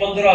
15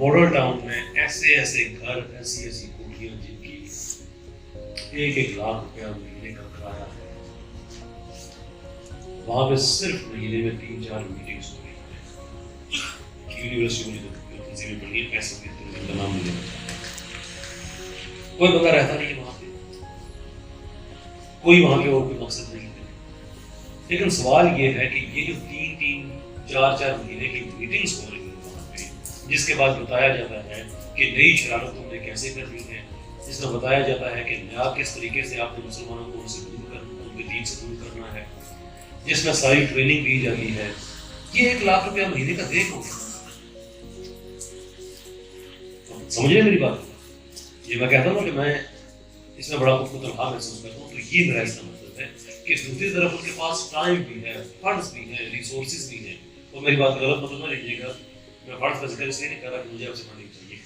model town میں ایسے ایسے گھر، ایسی ایسی کوٹھیاں جن کی 1-1 لاکھ روپیہ مہینے کا کرایہ ہے، وہاں پہ صرف مہینے میں 3-4 میٹنگس ہو رہی ہیں. یونیورسٹی میں تنظیمیں بڑھ گئی، پیسوں کی تنظیم کا نام نہیں لینا، کوئی بندہ رہتا نہیں ہے وہاں پہ، کوئی وہاں کے اور کوئی مقصد نہیں ہے. لیکن سوال یہ ہے کہ یہ جو 3-4 مہینے کی میٹنگس ہو رہی ہیں وہاں پہ، جس کے بعد بتایا جاتا ہے کہ نئی شرارت تم نے کیسے کرنی ہے، جس میں بتایا جاتا ہے کہ نیا کس طریقے سے آپ نے مسلمانوں کو ان سے دور کرنا، ان کے دین سے دور کرنا ہے، جس میں ساری ٹریننگ دی جاتی ہے، یہ 1 لاکھ روپیہ مہینے کا دیکھ ہوگا. سمجھ رہے میری بات؟ یہ میں کہتا ہوں کہ میں اس میں بڑا خود کو تنہا محسوس کرتا ہوں. تو یہ میرا اس کا مطلب ہے کہ دوسری طرف ان کے پاس ٹائم بھی ہے، فنڈس بھی ہیں، ریسورسز بھی ہیں. اور میری بات غلط مطلب نہ لیجیے گا، میں فنڈس کا ذکر اس لیے نہیں کر رہا کہ مجھے آپ سے فنڈنگ چاہیے.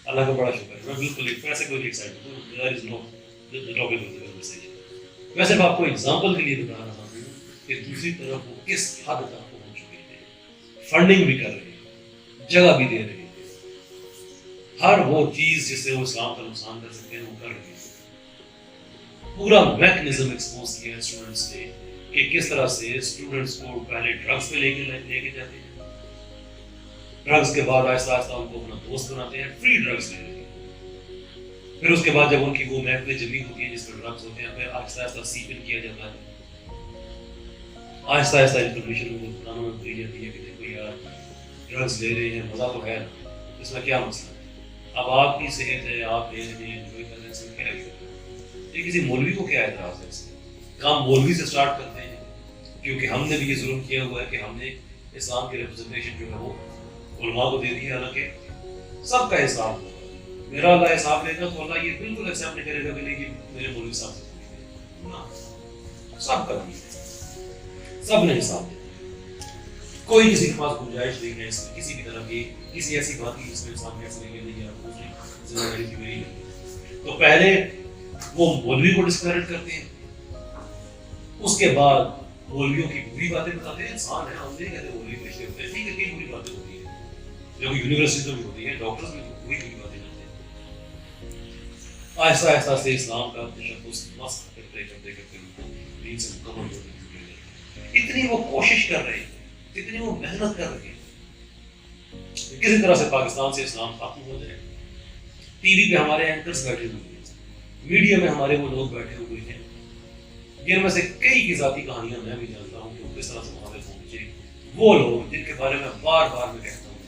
اللہ کا بڑا شکر ہے، میں بالکل پیسے کو ایکسائٹڈ ہوں. میں صرف آپ کو ایگزامپل کے لیے بتا رہا ہوں کہ دوسری طرف وہ کس حد تک پہنچ چکے ہیں، فنڈنگ بھی کر رہے ہیں، جگہ بھی دے رہے ہیں، ہر وہ چیز جس سے وہ اسلام کا نقصان کر سکتے ہیں وہ کر رہے ہیں. پورا میکنزم ایکسپوز کیا ہے اسٹوڈنٹس نے کہ کس طرح سے اسٹوڈنٹس کو پہلے ڈرگس پہ لے کے جاتے ہیں، ڈرگس کے بعد آہستہ آہستہ ان کو اپنا دوست بناتے ہیں، فری ڈرگس لے رہے ہیں. پھر اس کے بعد جب ان کی وہ محفلیں جمی ہوتی ہیں جس پر ڈرگس ہوتے ہیں، پھر آہستہ آہستہ سیپ ان کیا جاتا ہے، آہستہ آہستہ انفارمیشن پلانوں میں دی جاتی ہے کہ دیکھو یار ڈرگس لے رہے ہیں، مزہ تو ہے، اس میں کیا مسئلہ ہے، اب آپ کی صحت ہے، آپ لے رہے ہیں، انجوائے کر رہے ہیں، اس میں کیا ہے؟ یہ کسی مولوی کو کیا اعتراض ہے؟ اس میں کام مولوی سے سٹارٹ کرتے ہیں، کیونکہ ہم نے بھی یہ ظلم کیا ہوا ہے کہ ہم نے اسلام کی ریپرزنٹیشن جو ہے وہ علماء کو دے دی ہے. حالانکہ سب کا حساب ہوگا، میرا اللہ حساب لے گا تو اللہ یہ بالکل ایکسیپٹ نہیں کرے گا کہ نہیں میرے مولوی صاحب سے سب کا بھی ہے، سب نے حساب دیا. کوئی کسی کے پاس گنجائش نہیں ہے اس میں کسی بھی طرح کی کسی ایسی بات کی جس میں انسان کیسے نہیں نہیں ذمہ داری کی میری نہیں. تو پہلے وہ مولوی کو ڈسکریڈٹ کرتے ہیں، اس کے بعد مولویوں کی بری باتیں بتاتے ہیں. انسان ہے، ہم نہیں کہتے مولوی فرشتے ہوتے ہیں، ٹھیک ہے کئی بری باتیں ہوتی ہیں جو یونیورسٹی میں بھی ہوتی ہیں، ڈاکٹرز میں بری باتیں کرتے ہیں. آہستہ آہستہ سے اسلام کا تشخص مست کرتے کرتے دین سے مکمل ہوتے ہیں. اتنی وہ کوشش کر رہے ہیں، اتنی وہ محنت کر رہے ہیں کسی طرح سے پاکستان سے اسلام ختم ہو جائے. ٹی وی پہ ہمارے اینکرز بیٹھے ہوئے ہیں، میڈیا میں ہمارے وہ لوگ بیٹھے ہوئے ہیں جن میں سے کئی کی ذاتی کہانیاں میں بھی جانتا ہوں کہ وہ کس طرح سے مخالف ہوں مجھے. وہ لوگ جن کے بارے میں بار بار میں کہتا ہوں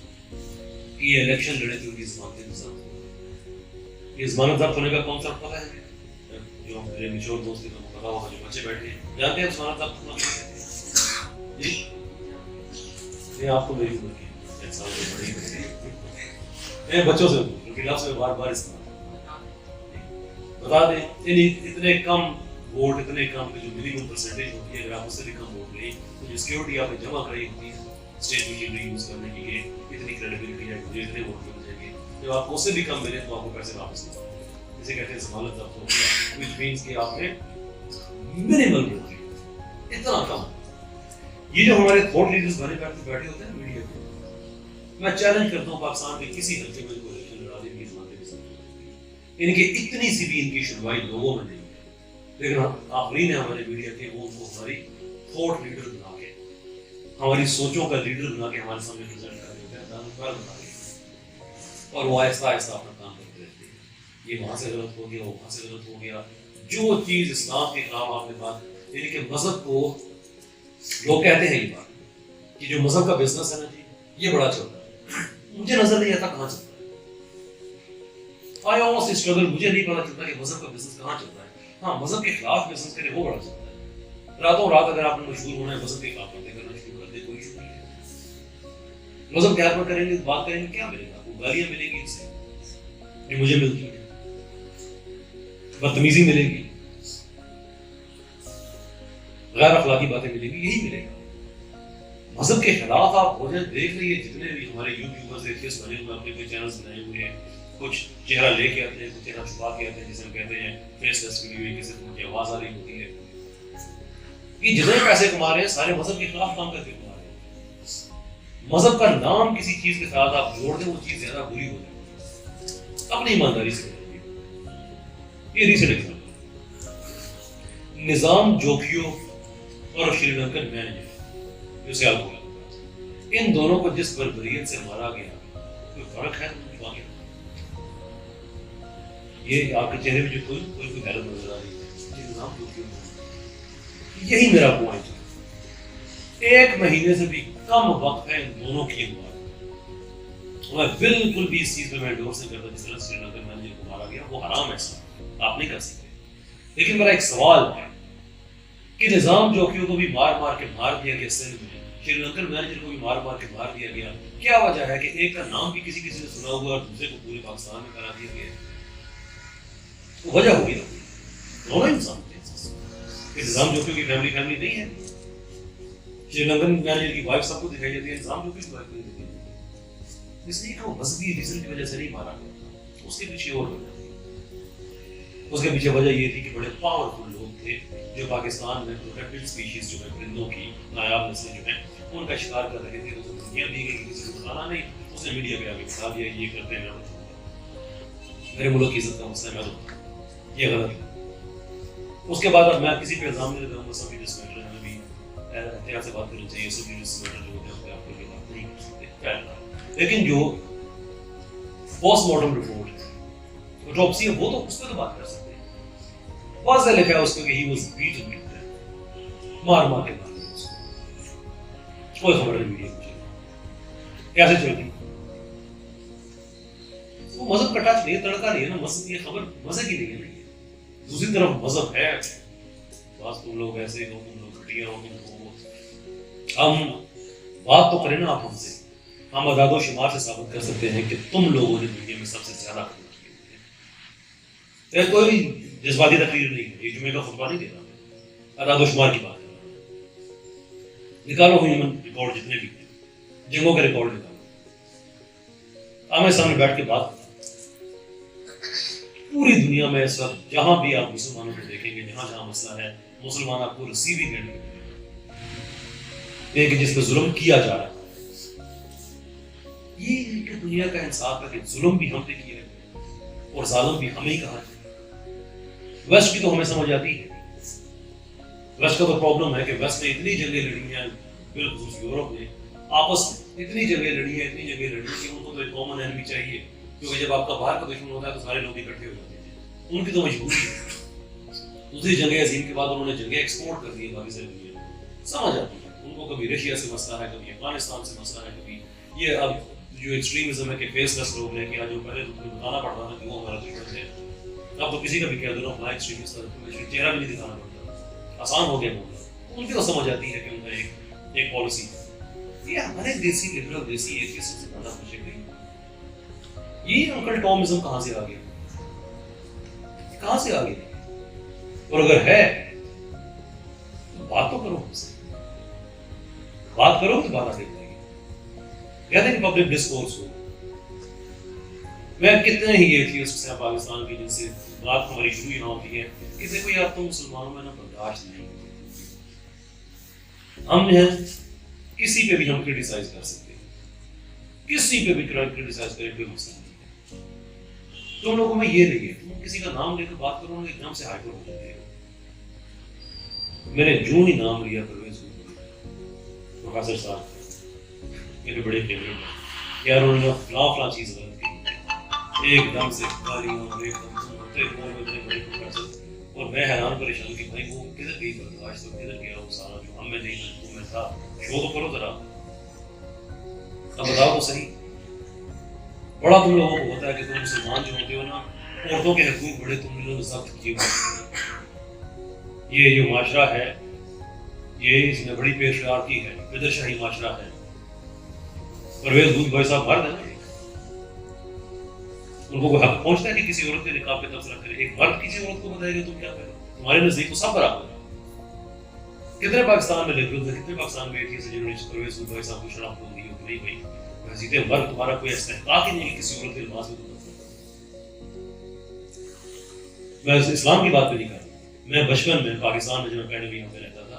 کہ یہ الیکشن لڑے تھے ان کی ضمانتیں ضبط، یہ ضمانت ضبط ہونے کا کون سا پتہ ہے؟ جو میرے مشہور دوست کے پتہ وہاں جو بچے بیٹھے ہیں جانتے ہیں ضمانت ضبط ہونا کہتے ہیں جی. یہ آپ کو میری عمر کی انسان کو بڑی میں بچوں سے کیونکہ لفظ میں بار بار استعمال بتا دیں اتنے کم ووٹ، اتنے کم جو منیمم پرسنٹیج ہوتی ہے، اگر آپ اس سے بھی کم ووٹ لیں تو جو سیکورٹی آپ نے جمع کرائی ہوتی ہے اسٹیٹ مشینری یوز کرنے کی کہ اتنی کریڈیبلٹی ہے، مجھے اتنے ووٹ مل جائیں گے، جب آپ اس سے بھی کم ملے تو آپ کو پیسے واپس ملیں گے. جسے کہتے ہیں ضمانت ضبط ہو گیا، which means کہ آپ نے منیمل ووٹ لیا، اتنا کم. یہ جو ہمارے تھوٹ لیڈرز بنے بیٹھے ہوتے ہیں میڈیا پہ، میں چیلنج کرتا ہوں پاکستان کے کسی حلقے میں کوئی الیکشن لڑا دیں گے ان کے اتنی سی بھی ان کی سنوائی لوگوں میں نہیں ہے. لیکن آخرین ہے ہمارے میڈیا کے، وہ ان کو ہماری تھوٹ لیڈر بنا کے، ہماری سوچوں کا لیڈر بنا کے ہمارے سامنے پریزنٹ کر رہے ہوتے ہیں، اور وہ آہستہ آہستہ اپنا کام کرتے رہتے ہیں. یہ وہاں سے غلط ہو گیا، وہ وہاں سے غلط ہو گیا. جو چیز اسلام کے خلاف آپ نے بات، یعنی کہ مذہب کو لوگ کہتے ہیں یہ بات کہ جو مذہب کا بزنس ہے نا جی یہ بڑا چلتا ہے، مجھے نظر نہیں آتا کہاں چلتا ہے. I almost struggle، مجھے نہیں پتا چلتا کہ مذہب کا بزنس کہاں چلتا ہے. ہاں مذہب کے خلاف بزنس کرے وہ بڑا چلتا ہے. راتوں رات اگر آپ نے مشہور ہونا ہے مذہب کے خلاف باتیں کرنا شروع کر دے، کوئی ایشو نہیں ہے. مذہب کے حق میں کریں گے، بات کریں گے، کیا ملے گا؟ وہ گالیاں ملیں گی ان سے جو مجھے ملتی ہیں، بدتمیزی ملے گی، غیر اخلاقی باتیں ملیں گی، یہی ملے گا. مذہب کے خلاف آپ ہو جائیں، دیکھ لیجیے جتنے بھی ہمارے یوٹیوبرز ایتھیسٹ بنے ہوئے، اپنے کوئی چینلز بنائے ہوئے ہیں، کچھ چہرہ لے کے آتے ہیں، کچھ چہرہ چھپا کے آتے ہیں، جسے ہم کہتے ہیں فیس لیس ویڈیو، کسی ان کی آواز آ رہی ہوتی ہے. یہ جتنے پیسے کما رہے ہیں سارے مذہب کے خلاف کام کر کے کما رہے ہیں. مذہب کا نام کسی چیز کے ساتھ آپ جوڑ دیں وہ چیز زیادہ بری ہو جائے. اپنی ایمانداری سے یہ ریسنٹ ایگزامپل نظام جوکیو اور شری لنکن مینیجر جو سیال ہوا ان دونوں کو جس بربریت سے مارا گیا کوئی فرق ہے یہ آپ کے چہرے میں جو کوئی حیرت نظر آ رہی ہے نظام جوکیو. یہی میرا پوائنٹ ہے. 1 مہینے سے بھی کم وقت ہے ان دونوں کی بات. میں بالکل بھی اس چیز پہ میں ڈور سے کرتا جس طرح سری لنکن مینیجر کو مارا گیا وہ حرام ہے آپ نہیں کر سکتے. لیکن میرا ایک سوال ہے کہ نظام جوکیوں کو بھی مار کے مار دیا گیا سندھ میں, شری لنکن مینیجر کو بھی مار کے مار دیا گیا. کیا وجہ ہے کہ ایک کا نام بھی کسی نے سنا ہوا اور دوسرے کو پورے پاکستان میں کرا دیا گیا؟ وجہ ہوگی نا دونوں انسان تھے. نظام جوکیوں کی فیملی نہیں ہے. شری لنکن مینیجر کی وائف سب کو دکھائی جاتی ہے, نظام جوکیوں کی وائف نہیں دکھائی جاتی. اس لیے کہ وہ مذہبی ریزن کی وجہ سے نہیں مارا گیا, اس کے پیچھے اور وجہ تھی. اس کے پیچھے وجہ یہ تھی کہ بڑے پاورفل لوگ تھے جو پاکستان میں پروٹیکٹڈ اسپیشیز جو ہے پرندوں کی نایاب نسلیں جو ہیں ان کا شکار کر رہے تھے. اسے دھمکیاں دی گئی کسی کو بتانا نہیں, اس نے میڈیا پہ آگے بتا دیا یہ کرتے ہیں میرے ملک کی عزت کا مسئلہ میں تو یہ غلط ہے. اس کے بعد اب میں کسی پہ الزام نہیں لگاؤں گا. سب لیڈرس میٹر ہمیں بھی احتیاط سے بات کرنی چاہیے. سب لیڈرس میٹر جو ہوتے ہیں اس پہ آپ کو بات نہیں کر سکتے. لیکن جو پوسٹ مارٹم رپورٹ ہے آٹوپسی ہے وہ تو اس پہ تو بات کر سکتے ہیں. واضح لکھا ہے اس پہ کہ ہی واز بیٹن مار کے مار دیا اس کو. کوئی خبر نہیں میڈیا کو چلی کیسے چل گئی. وہ مذہب کا ٹچ نہیں ہے, تڑکا نہیں ہے نا. مذہب یہ خبر مذہب کی نہیں ہے. دوسری طرف مذہب ہے, بعض تم لوگ ایسے ہو, تم لوگ گھٹیا ہو, ہم بات تو کریں نا آپ ہم سے. ہم اعداد و شمار سے ثابت کر سکتے ہیں کہ تم لوگوں نے دنیا میں سب سے زیادہ خدمت کی ہے. کوئی جذباتی تقریر نہیں ہے, یہ جمعے کا خطبہ نہیں دے رہا میں, اعداد و شمار کی بات کر رہا ہوں. نکالو ہیومن ریکارڈ جتنے بھی جنگوں کے ریکارڈ نکالو, آمنے سامنے بیٹھ کے بات. پوری دنیا میں اس وقت جہاں بھی آپ مسلمانوں کو دیکھیں گے, جہاں جہاں مسئلہ ہے, مسلمان آپ کو ریسیونگ اینڈ کہ جس پہ ظلم کیا جا رہا ہے. یہ کہ دنیا کا انصاف ہے کہ ظلم بھی ہم پہ کیا ہے اور ظالم بھی ہمیں ہی کہا ہے. ویسٹ کی تو ہمیں سمجھ آتی ہے. ویسٹ کا تو پرابلم ہے کہ ویسٹ نے اتنی جنگیں لڑی ہیں, بالخصوص یورپ نے آپس میں اتنی جنگیں لڑی ہیں کہ ان کو تو ایک کامن اینمی چاہیے, کیونکہ جب آپ کا باہر کا دشمن ہوتا ہے تو سارے لوگ اکٹھے ہو جاتے ہیں. ان کی تو مجبوری ہے. دوسری جنگ عظیم کے بعد انہوں نے جنگیں ایکسپورٹ کر دی ہے باقی ساری دنیا میں. سمجھ آتی ہے ان کو, کبھی رشیا سے مسئلہ ہے, کبھی افغانستان سے مسئلہ ہے, کبھی یہ اب جو ایکسٹریمزم ہے کہ فیس لیس لوگ ہیں کہ آج جو پہلے تو بتانا پڑتا تھا کہ وہ ہمارا دشمن ہے, اب تو کسی کا بھی کہہ دو نا ہمارا ایکسٹریمسٹ ہے, چہرہ بھی نہیں دکھانا پڑتا, آسان ہو گیا بولنا. ان کی تو سمجھ آتی ہے کہ ان کا ایک پالیسی یہ ہمارے دیسی لبرل دیسی ایتھیسٹ سے زیادہ پوچھے گئی. یہ انکل ٹامزم کہاں سے آ گیا, کہاں سے آ گیا؟ اور اگر ہے تو بات تو کرو ہم سے, بات کرو تو بات آ سکتے ہیں. کہتے ہیں کہ پبلک ڈسکورس ہو. میں کتنے ہی ایتھیسٹ ہیں پاکستان کی جن سے بات ہماری شروع ہی نہ ہوتی ہے کہ دیکھو یار تم مسلمانوں میں نا برداشت نہیں, ہم ہیں کسی پہ بھی ہم کرٹیسائز کر سکتے ہیں, کسی پہ بھی کرٹیسائز کریں کوئی مسئلہ نہیں ہے. تم لوگوں میں یہ نہیں ہے, تم کسی کا نام لے کر بات کرو گے ایک دم سے ہائپر ہو جاتے ہیں. میں نے جو ہی نام لیا پرویز پروفیسر صاحب میرے بڑے فیوریٹ ہیں یار, انہوں نے فلاں چیز غلط کی, ایک دم سے گالیاں اور ایک دم سے بڑے پروفیسر. اور میں حیران پریشان کہ بھائی وہ کدھر گئی برداشت, تو کدھر گیا وہ سارا جو ہم میں نہیں تھا وہ میں تھا. شو تو کرو ذرا, اب بتاؤ تو صحیح. بڑا تم لوگوں کو ہوتا ہے کہ تم مسلمان جو ہوتے ہو نا, عورتوں کے حقوق بڑے تم لوگوں نے ضبط کیے ہوئے. یہ جو معاشرہ ہے یہ اس میں بڑی پیشرفتی ہے, بدر شاہی معاشرہ ہے. پرویز دودھ بھائی صاحب مرد ہے نا, ان کو کوئی حق پہنچتا ہے کہ کسی عورت کے نکاح پہ تبصرہ کرے؟ ایک مرد کسی عورت کو بتائے گا تم کیا کرو؟ تمہارے نزدیک تو سب برابر ہے. کتنے پاکستان میں لبرلز ہیں, کتنے پاکستان میں ایتھیسٹ ہیں جنہوں نے پرویز دودھ بھائی صاحب کو شراب کھول دی ہو کہ نہیں بھائی حسیت مرد تمہارا کوئی استحقاق ہی نہیں کہ کسی عورت کے لباس میں تم. میں اسلام کی بات پہ نہیں کر رہا. میں بچپن میں پاکستان میں جب میں پہلے بھی یہاں پہ رہتا تھا,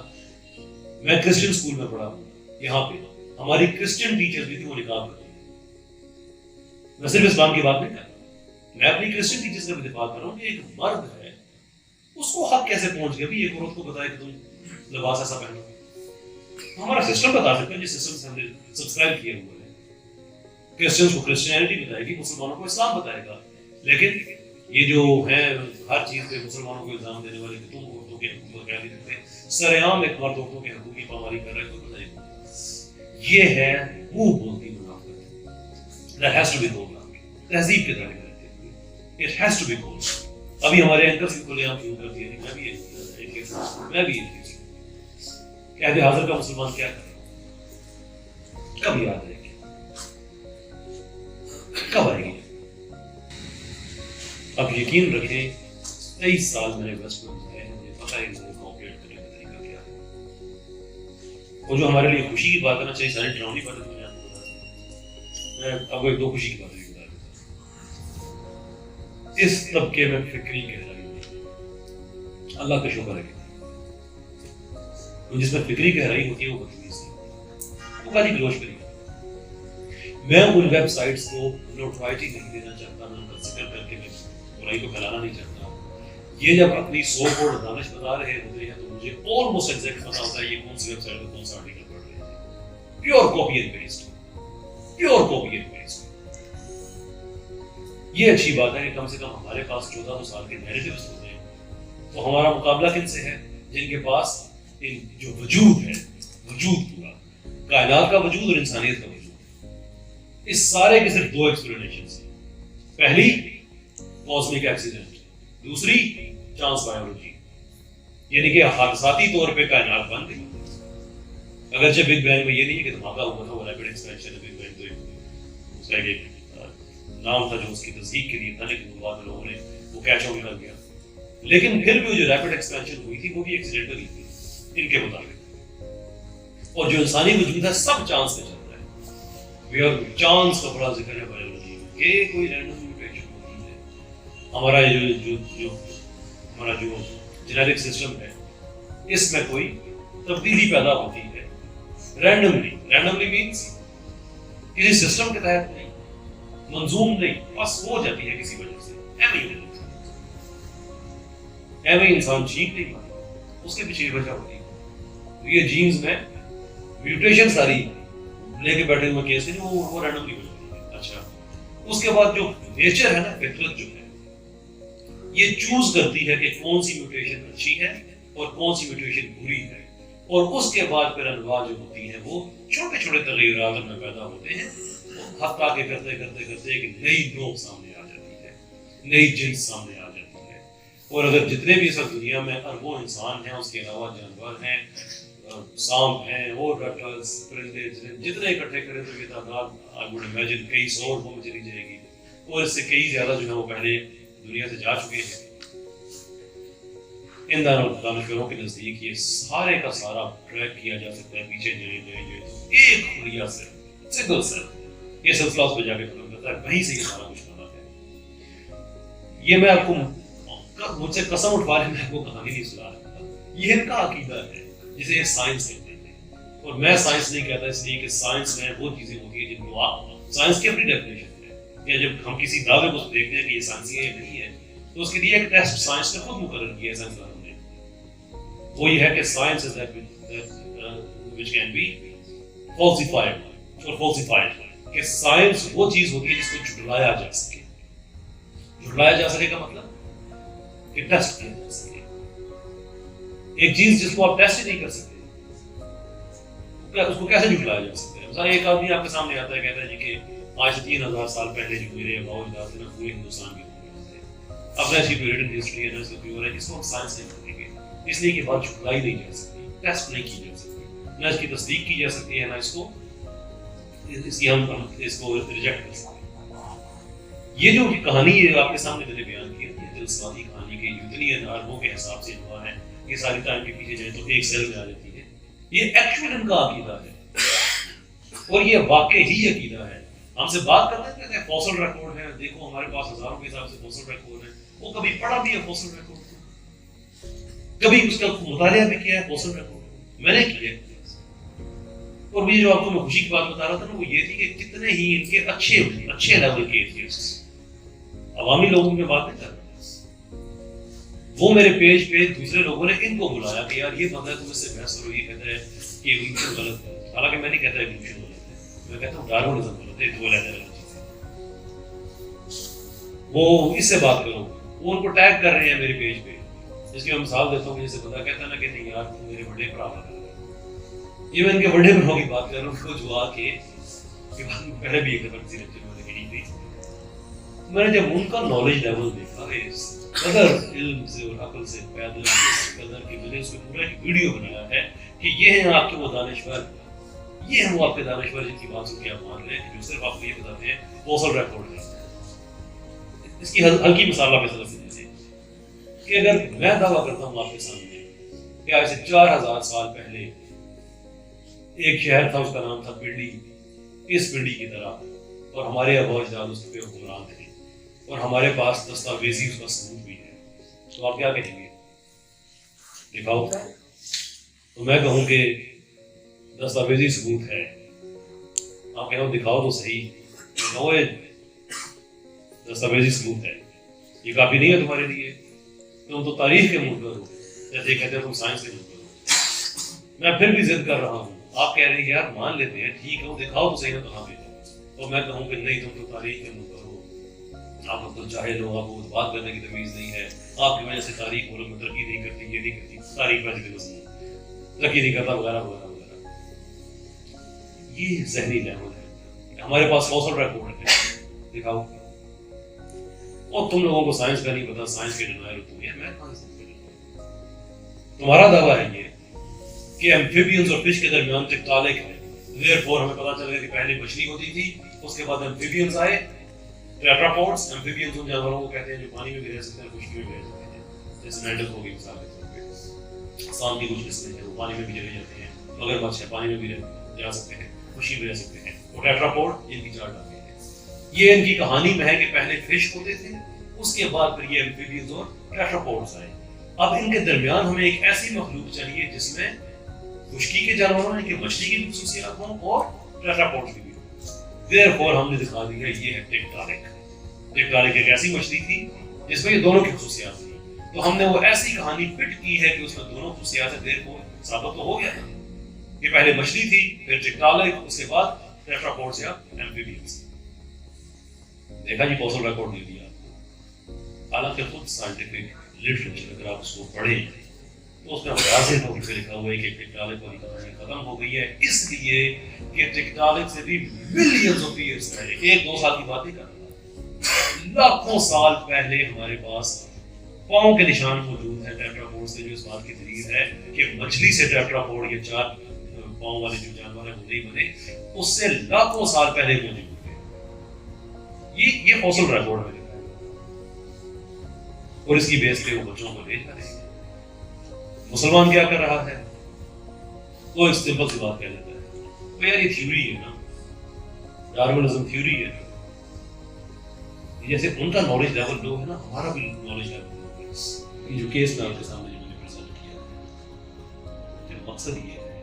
میں کرسچن اسکول میں پڑھا ہوں یہاں پہ, ہماری کرسچن ٹیچرز بھی تھی وہ نقاب کرتی ہیں. میں صرف اسلام کی بات نہیں کر رہا، میں اپنی کرسچن ٹیچرز کا بھی دفاع کر رہا ہوں کہ ایک مرد ہے اس کو حق کیسے پہنچ گیا بھی ایک عورت کو بتائے کہ تم لباس ایسا پہنو. ہمارا سسٹم بتا سکتا ہے جس سسٹم سے ہم نے سبسکرائب کیے ہوئے ہیں. کرسچنس کو کرسچینٹی بتائے گی، مسلمانوں کو اسلام بتائے گا. لیکن یہ جو ہیں ہر چیز پہ مسلمانوں کو الزام دینے والے کہ تم عورتوں کے حقوق کا خیال نہیں رکھتے، سر عام ایک مرد عورتوں کے حقوق کی پامالی کر رہے تو بتائیے. یہ ہے منہ بولتی منافقت. That has to be told out. تہذیب کے طرح کرتے ہیں. It has to be told. ابھی ہمارے اینکرز کی کھلے عام کیوں کر دیے. میں بھی یہ عہد حاضر کا مسلمان کیا کرے گا؟ کب یاد آئے گی؟ کب آئے گی؟ اب یقین رکھیں 23 سال میں نے ویسٹ میں گزارے ہیں، مجھے پتہ ہے کہ کوپریٹ کرنے کا طریقہ کیا ہے. وہ جو ہمارے لیے خوشی کی بات ہے نا، چاہیے ساری ڈراؤنی باتیں تو میں نے آپ کو بتا دی. میں اب ایک دو خوشی کی باتیں بھی بتا دیتا ہوں. اس طبقے میں فکری گہرائی نہیں، اللہ کا شکر ہے کہ جس میں فکری گہرائی ہوتی ہے وہ بدتمیز نہیں، وہ گالی گلوچ کری. میں ان ویب سائٹس کو نوٹوائٹی نہیں دینا چاہتا، میں ان کا ذکر کر کے میں برائی کو پھیلانا نہیں چاہتا. یہ جب اپنی سو کوڈ دانش بتا رہے ہوتے ہیں تو مجھے آلموسٹ ایگزیکٹ پتا ہوتا ہے یہ کون سی ویب سائٹ میں کون سا آرٹیکل پڑھ رہے ہیں. Pure copy and paste, pure copy and paste. یہ اچھی بات ہے کہ کم سے کم ہمارے پاس 14 سال کے نیریٹیوز ہوتے ہیں. تو ہمارا مقابلہ کن سے ہے؟ جن کے پاس جو وجود ہے، وجود پورا کائنات کا وجود اور انسانیت کا وجود، اس سارے کے صرف دو ایکسپلینیشنز ہیں. پہلی کاسمک ایکسیڈنٹ، دوسری چانس بایولوجی. یعنی کہ حادثاتی طور پہ کائنات بن گئی. اگرچہ بگ بینگ میں یہ نہیں ہے کہ دھماکہ ہوا تھا، وہ ریپڈ ایکسپینشن ہے. بگ بینگ تو اس کا ایک نام تھا جو اس کی تصدیق کے لیے تھا، لیکن بعد میں لوگوں نے وہ کیچ ہونے لگ گیا. لیکن پھر بھی جو ریپڈ ایکسپینشن ہوئی تھی وہ بھی ایکسیڈنٹل ہی تھی ان کے مطابق. اور جو انسانی وجود ہے سب چانس پہ چل رہا ہے. چانس کا بڑا ذکر ہے بایولوجی میں کہ کوئی رینڈم میوٹیشن ہوتی ہے. ہمارا جو جینیٹک سسٹم ہے اس میں کوئی تبدیلی پیدا ہوتی ہے رینڈملی مینس کسی سسٹم کے تحت نہیں، منظوم نہیں، بس ہو جاتی ہے کسی وجہ سے. ایویں انسان چیخ نہیں مارتا، اس کے پیچھے وجہ ہوتی ہے. یہ جینز میں میوٹیشن ساری لے کے بیٹھے ہوئے کیس نہیں، وہ رینڈملی ہو جاتی ہے. اچھا، اس کے بعد جو نیچر ہے نا، فطرت جو ہے یہ چوز کرتی ہے کہ کون سی میوٹیشن اچھی ہے اور کون سی میوٹیشن بری ہے. اور اس کے بعد پھر انواع جو ہوتی ہیں وہ چھوٹے چھوٹے تغیرات میں پیدا ہوتے ہیں. حتیٰ کہ کرتے کرتے کرتے ایک نئی نوع سامنے آ جاتی ہے، نئی جنس سامنے آ جاتی ہے. اور اگر جتنے بھی اس دنیا میں اربوں انسان ہیں، اس کے علاوہ جانور ہیں، سانپ ہیں اور ریپٹائلز، پرندے، جتنے اکٹھے کریں تو یہ تعداد آئی وڈ امیجن کئی 100 اربوں میں چلی جائے گی. اور اس سے کئی زیادہ جو ہے وہ پہلے دنیا سے جا چکے ہیں. ان دانشوروں کے نزدیک یہ سارے کا سارا ٹریک کیا جا سکتا ہے پیچھے جائے تو ایک خلیہ سے سنگل سیل یہ سلسلہ اس پہ جا کے ختم کرتا ہے. وہیں سے یہ سارا کچھ بنا ہے. یہ میں آپ کو مجھ سے قسم اٹھوا رہے میں آپ کو کہانی نہیں سنا رہا. یہ ان کا عقیدہ ہے جسے یہ سائنس کہتے ہیں. اور میں سائنس نہیں کہتا اس لیے کہ سائنس میں وہ چیزیں ہوتی ہیں جن کو آپ سائنس کی اپنی ڈیفینیشن ہے. یا جب ہم کسی دعوے کو دیکھتے ہیں کہ یہ سائنسی ہے یا نہیں ہے تو اس کے لیے ایک ٹیسٹ سائنس نے خود مقرر کیا ہے سائنسدانوں نے. وہ یہ ہے کہ science is which can be falsified or falsified. کہ سائنس وہ چیز ہوتی ہے جس کو جھٹلایا جا سکے. جھٹلایا جا سکے کا مطلب کہ ٹیسٹ کیا جا سکے. ایک چیز جس کو آپ ٹیسٹ نہیں کر سکتے اس کو کیسے جھٹلایا جا سکتا ہے؟ مثلا ایک آدمی آپ کے سامنے آتا ہے کہتا ہے جی کہ آج سے 3000 سال پہلے جو میرے اباؤ اجداد تھے نا پورے ہندوستان کی حکومت تھے. اب ایسی کوئی ریٹن ہسٹری ہے نا اس کا پیور ہے جس کو ہم سائنس نہیں کریں گے اس لیے کہ بات جھٹلائی نہیں جا سکتی، ٹیسٹ نہیں کی جا سکتی، نہ اس کی تصدیق کی جا سکتی ہے، نہ اس کو ریجیکٹ کر سکتے. یہ جو کہانی ہے آپ کے سامنے میں نے بیان کی ہے دل سوادی کہانی کی جو اتنی اربوں کے حساب سے ہوا ہے یہ ساری ٹائم کے پیچھے جائے تو ایک سیل میں آ جاتی ہے. یہ ایکچوئل ان کا عقیدہ ہے اور یہ واقعی ہی عقیدہ ہے. ہم سے بات کرتے ہیں فوسل ریکارڈ ہے، دیکھو ہمارے پاس ہزاروں کے حساب سے فوسل ریکارڈ ہے. وہ کبھی پڑھا بھی ہے فوسل ریکارڈ، کبھی اس کا مطالعہ بھی کیا ہے فوسل ریکارڈ میں نے کیا ہے. اور مجھے جو آپ کو میں خوشی کی بات بتا رہا تھا نا وہ یہ تھی کہ کتنے ہی ان کے اچھے لیول کے ایتھیسٹس، عوامی لوگوں میں بات نہیں کر رہا، وہ میرے پیج پہ دوسرے لوگوں نے ان کو بلایا کہ یار یہ بندہ تم اس سے بحث کرو، یہ کہتا ہے کہ ایوولوشن غلط ہے، حالانکہ میں نہیں کہتا ایوولوشن غلط ہے، میں کہتا ہوں ڈارونزم غلط ہے، دو علیحدہ غلط چیزیں، وہ اس سے بات کرو، وہ ان کو ٹیگ کر رہے ہیں میرے پیج پہ، جس کی میں مثال دیتا ہوں کہ جیسے بندہ کہتا ہے نا کہ نہیں یار تم میرے بڑے بھرا لگا، یہ میں ان کے بڑے بھراؤں کی بات کر رہا ہوں جو آ کے پہلے بھی ایک دفعہ کسی لیکچر میں نے کہی تھی، میں نے جب ان کا نالج لیول دیکھا قدر علم سے اور عقل سے پیدل اس قدر کہ میں نے اس میں پورا ایک ویڈیو بنایا ہے کہ یہ ہیں آپ کے وہ دانشور، یہ ہیں وہ آپ کے دانشور جن کی بات سن کے آپ مان لیں جو صرف آپ کو یہ بتاتے ہیں فوسل ریکارڈ ہے۔ اس کی ہلکی مثال آپ اس طرح سے کہ اگر میں دعویٰ کرتا ہوں آپ کے سامنے کہ آج سے 4000 سال پہلے ایک شہر تھا، اس کا نام تھا پنڈی، اس پنڈی کی طرح، اور ہمارے آباء اجداد اس پہ حکمران تھے اور ہمارے پاس دستاویزی اس کا ثبوت بھی ہے، تو آپ کیا کہیں گے؟ دکھاؤ۔ تو میں کہوں کہ دستاویزی ثبوت ہے، آپ کہو دکھاؤ تو صحیح، کہو یہ دستاویزی ثبوت ہے، یہ کافی نہیں ہے تمہارے لیے، تم تو تاریخ کے منکر ہو، جیسے کہتے ہیں تم سائنس کے منکر ہو۔ میں پھر بھی ضد کر رہا ہوں، آپ کہہ رہے ہیں کہ یار مان لیتے ہیں ٹھیک ہے، وہ دکھاؤ تو صحیح نہ کہاں پہ، اور میں کہوں کہ نہیں تم تو تاریخ کے منکر ہو، آپ تو جاہل ہو، آپ کو بات کرنے کی تمیز نہیں ہے، آپ کی وجہ سے تاریخ ملک میں ترقی نہیں کرتی، یہ نہیں کرتی، تاریخ ویسے بھی نہیں ترقی نہیں کرتا وغیرہ وغیرہ وغیرہ۔ یہ ذہنی لیول ہے، ہمارے پاس فوسل ریکارڈ ہے، دکھاؤ، اور تم لوگوں کو سائنس کا نہیں پتا، سائنس کے ڈینائر ہو تم، میں کہاں سے تمہارا دعویٰ ہے یہ کہ ایمفیبینز اور فش کے درمیان ٹیکٹونک ہے، دیئرفور ہمیں پتا چل گیا کہ پہلے مچھلی ہوتی تھی، اس کے بعد ایمفیبینز آئے، ٹیٹراپوڈز، ایمفیبینز ان جانوروں کو کہتے ہیں جو پانی میں بھی رہ سکتے ہیں، خشکی میں بھی رہ سکتے ہیں، جیسے مینڈل ہو گئی مثال کے طور پہ، سام کی کچھ قسمیں ہیں وہ پانی میں بھی چلے جاتے ہیں، مگر مچھ ہے پانی میں بھی جا سکتے ہیں، خشکی میں رہ سکتے ہیں، اور ٹیٹراپوڈ ان کی چار ٹانگیں ہیں۔ یہ ان کی کہانی میں ہے کہ پہلے فش ہوتے تھے، اس کے بعد پھر یہ ایمفیبینز اور ٹیٹراپوڈز آئے، اب ان کے درمیان ہمیں ایک ایسی مخلوق چاہیے جس میں خشکی کے جانوروں ہیں کہ مچھلی کی بھی خصوصیات ہوں اور ٹیٹراپوڈز کی بھی ہوں، دیئرفور ہم نے دکھا دیا یہ ہے ٹیکٹونک۔ ٹیکٹونک ایک ایسی مچھلی تھی جس میں یہ دونوں کی خصوصیات تھیں، تو ہم نے وہ ایسی کہانی فٹ کی ہے کہ اس میں دونوں خصوصیات ہیں، دیئرفور ثابت تو ہو گیا نا کہ پہلے مچھلی تھی، پھر ٹیکٹونک، اس کے بعد ٹیٹراپوڈز یا ایمفیبینز۔ دیکھا جی فوسل ریکارڈ نہیں دیا، حالانکہ خود سائنٹیفک لٹریچر اگر آپ اس کو پڑھیں تو اس میں واضح طور پہ لکھا ہوا ہے کہ ٹیکٹونک والی کہانی ختم ہو گئی ہے، اس لیے کہ ٹیکٹونک سے بھی ملینز آف ایئرز پہلے، 1-2 سال کی بات نہیں کر رہا، لاکھوں سال پہلے ہمارے پاس پاؤں کے نشان موجود ہیں ٹیٹراپوڈ سے، جو اس بات کی دلیل ہے کہ مچھلی سے ٹیٹراپوڈ یا 4 پاؤں والے جو جانور ہیں وہ نہیں بنے، اس سے لاکھوں سال پہلے موجود ہیں۔ یہ فوسل ریکارڈ میں لکھا ہے، اور اس کی بیس پہ وہ بچوں کو بھیج رہے ہیں۔ مسلمان کیا کر رہا ہے؟ وہ ایک سمپل سی بات کہہ دیتا ہے، وہ یار یہ تھیوری ہے نا، ڈارونزم تھیوری ہے، جیسے ان کا نالج لیول لو ہے نا، ہمارا بھی نالج لیول لو ہے۔ یہ جو کیس میں آپ کے سامنے جو میں نے پریزنٹ کیا ہے، پھر مقصد یہ ہے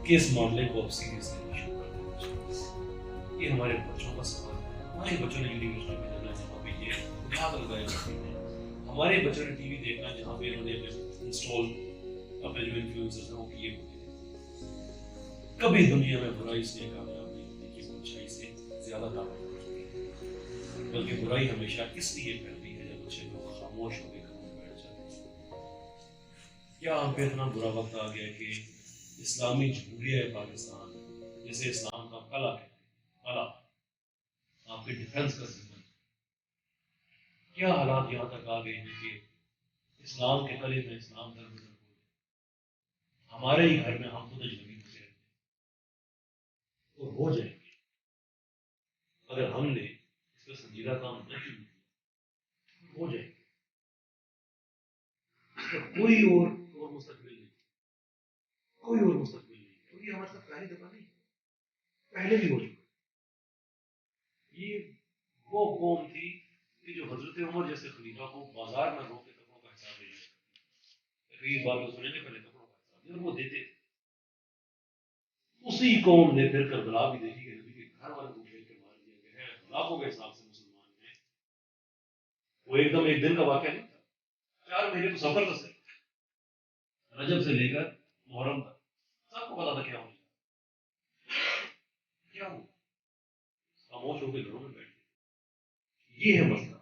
کہ اس معاملے کو اب سیریسلی شروع کرنا چاہیے۔ یہ ہمارے بچوں کا سوال ہے، ہمارے بچوں نے یونیورسٹی میں جانا جہاں پہ یہ بنیاد لگایا جاتی ہے، ہمارے بچوں نے ٹی وی دیکھنا جہاں پہ انہوں نے انسٹال اپنے جو انفلوئنسرز ہیں وہ کیے ہوتے ہیں۔ کبھی دنیا میں برائی سے کامیاب نہیں ہوتی کہ وہ اچھائی سے زیادہ کامیاب ہو چکی ہے، بلکہ برائی ہمیشہ اس لیے پھیلتی ہے جب اچھے لوگ خاموش ہو کے گھروں میں بیٹھ جاتے ہیں۔ کیا ہم پہ اتنا برا وقت آ گیا کہ اسلامی جمہوریہ پاکستان جسے اسلام کا قلعہ ہے، قلعہ آپ کے ڈیفنس کا ذمہ، کیا حالات یہاں تک آ گئے ہیں کہ اسلام کے قلعے میں اسلام دھرم ہو ہمارے ہی گھر میں ہم خود اجنبی ہوتے رہتے ہیں، اور ہو جائیں گے اگر ہم نے اس کا سنجیدہ کام نہ شروع کیا، ہو جائیں گے، اس کا کوئی اور مستقبل نہیں، کوئی اور مستقبل نہیں، کیونکہ ہمارے ساتھ پہلی دفعہ نہیں، پہلے بھی ہو چکا۔ یہ وہ قوم تھی کہ جو حضرت عمر جیسے خلیفہ کو بازار میں روک کے کپڑوں کا حساب دے دیتے، بات کو سنیں گے پہلے کپڑوں کا حساب دے، اور وہ دیتے تھے۔ اسی قوم نے پھر کربلا بھی دیکھی کہ نبی کے گھر والے کو پھینک کے مار دیا گیا ہے، لاکھوں کے حساب سے مسلمان ہیں. وہ ایک دم ایک دن کا واقعہ نہیں تھا، 4 مہینے تو سفر تھا. رجب سے لے کر محرم تک سب کو پتا تھا کیا ہونا کیا ہو. خاموش ہو کے گھروں میں بیٹھ گئے. یہ ہے مسئلہ.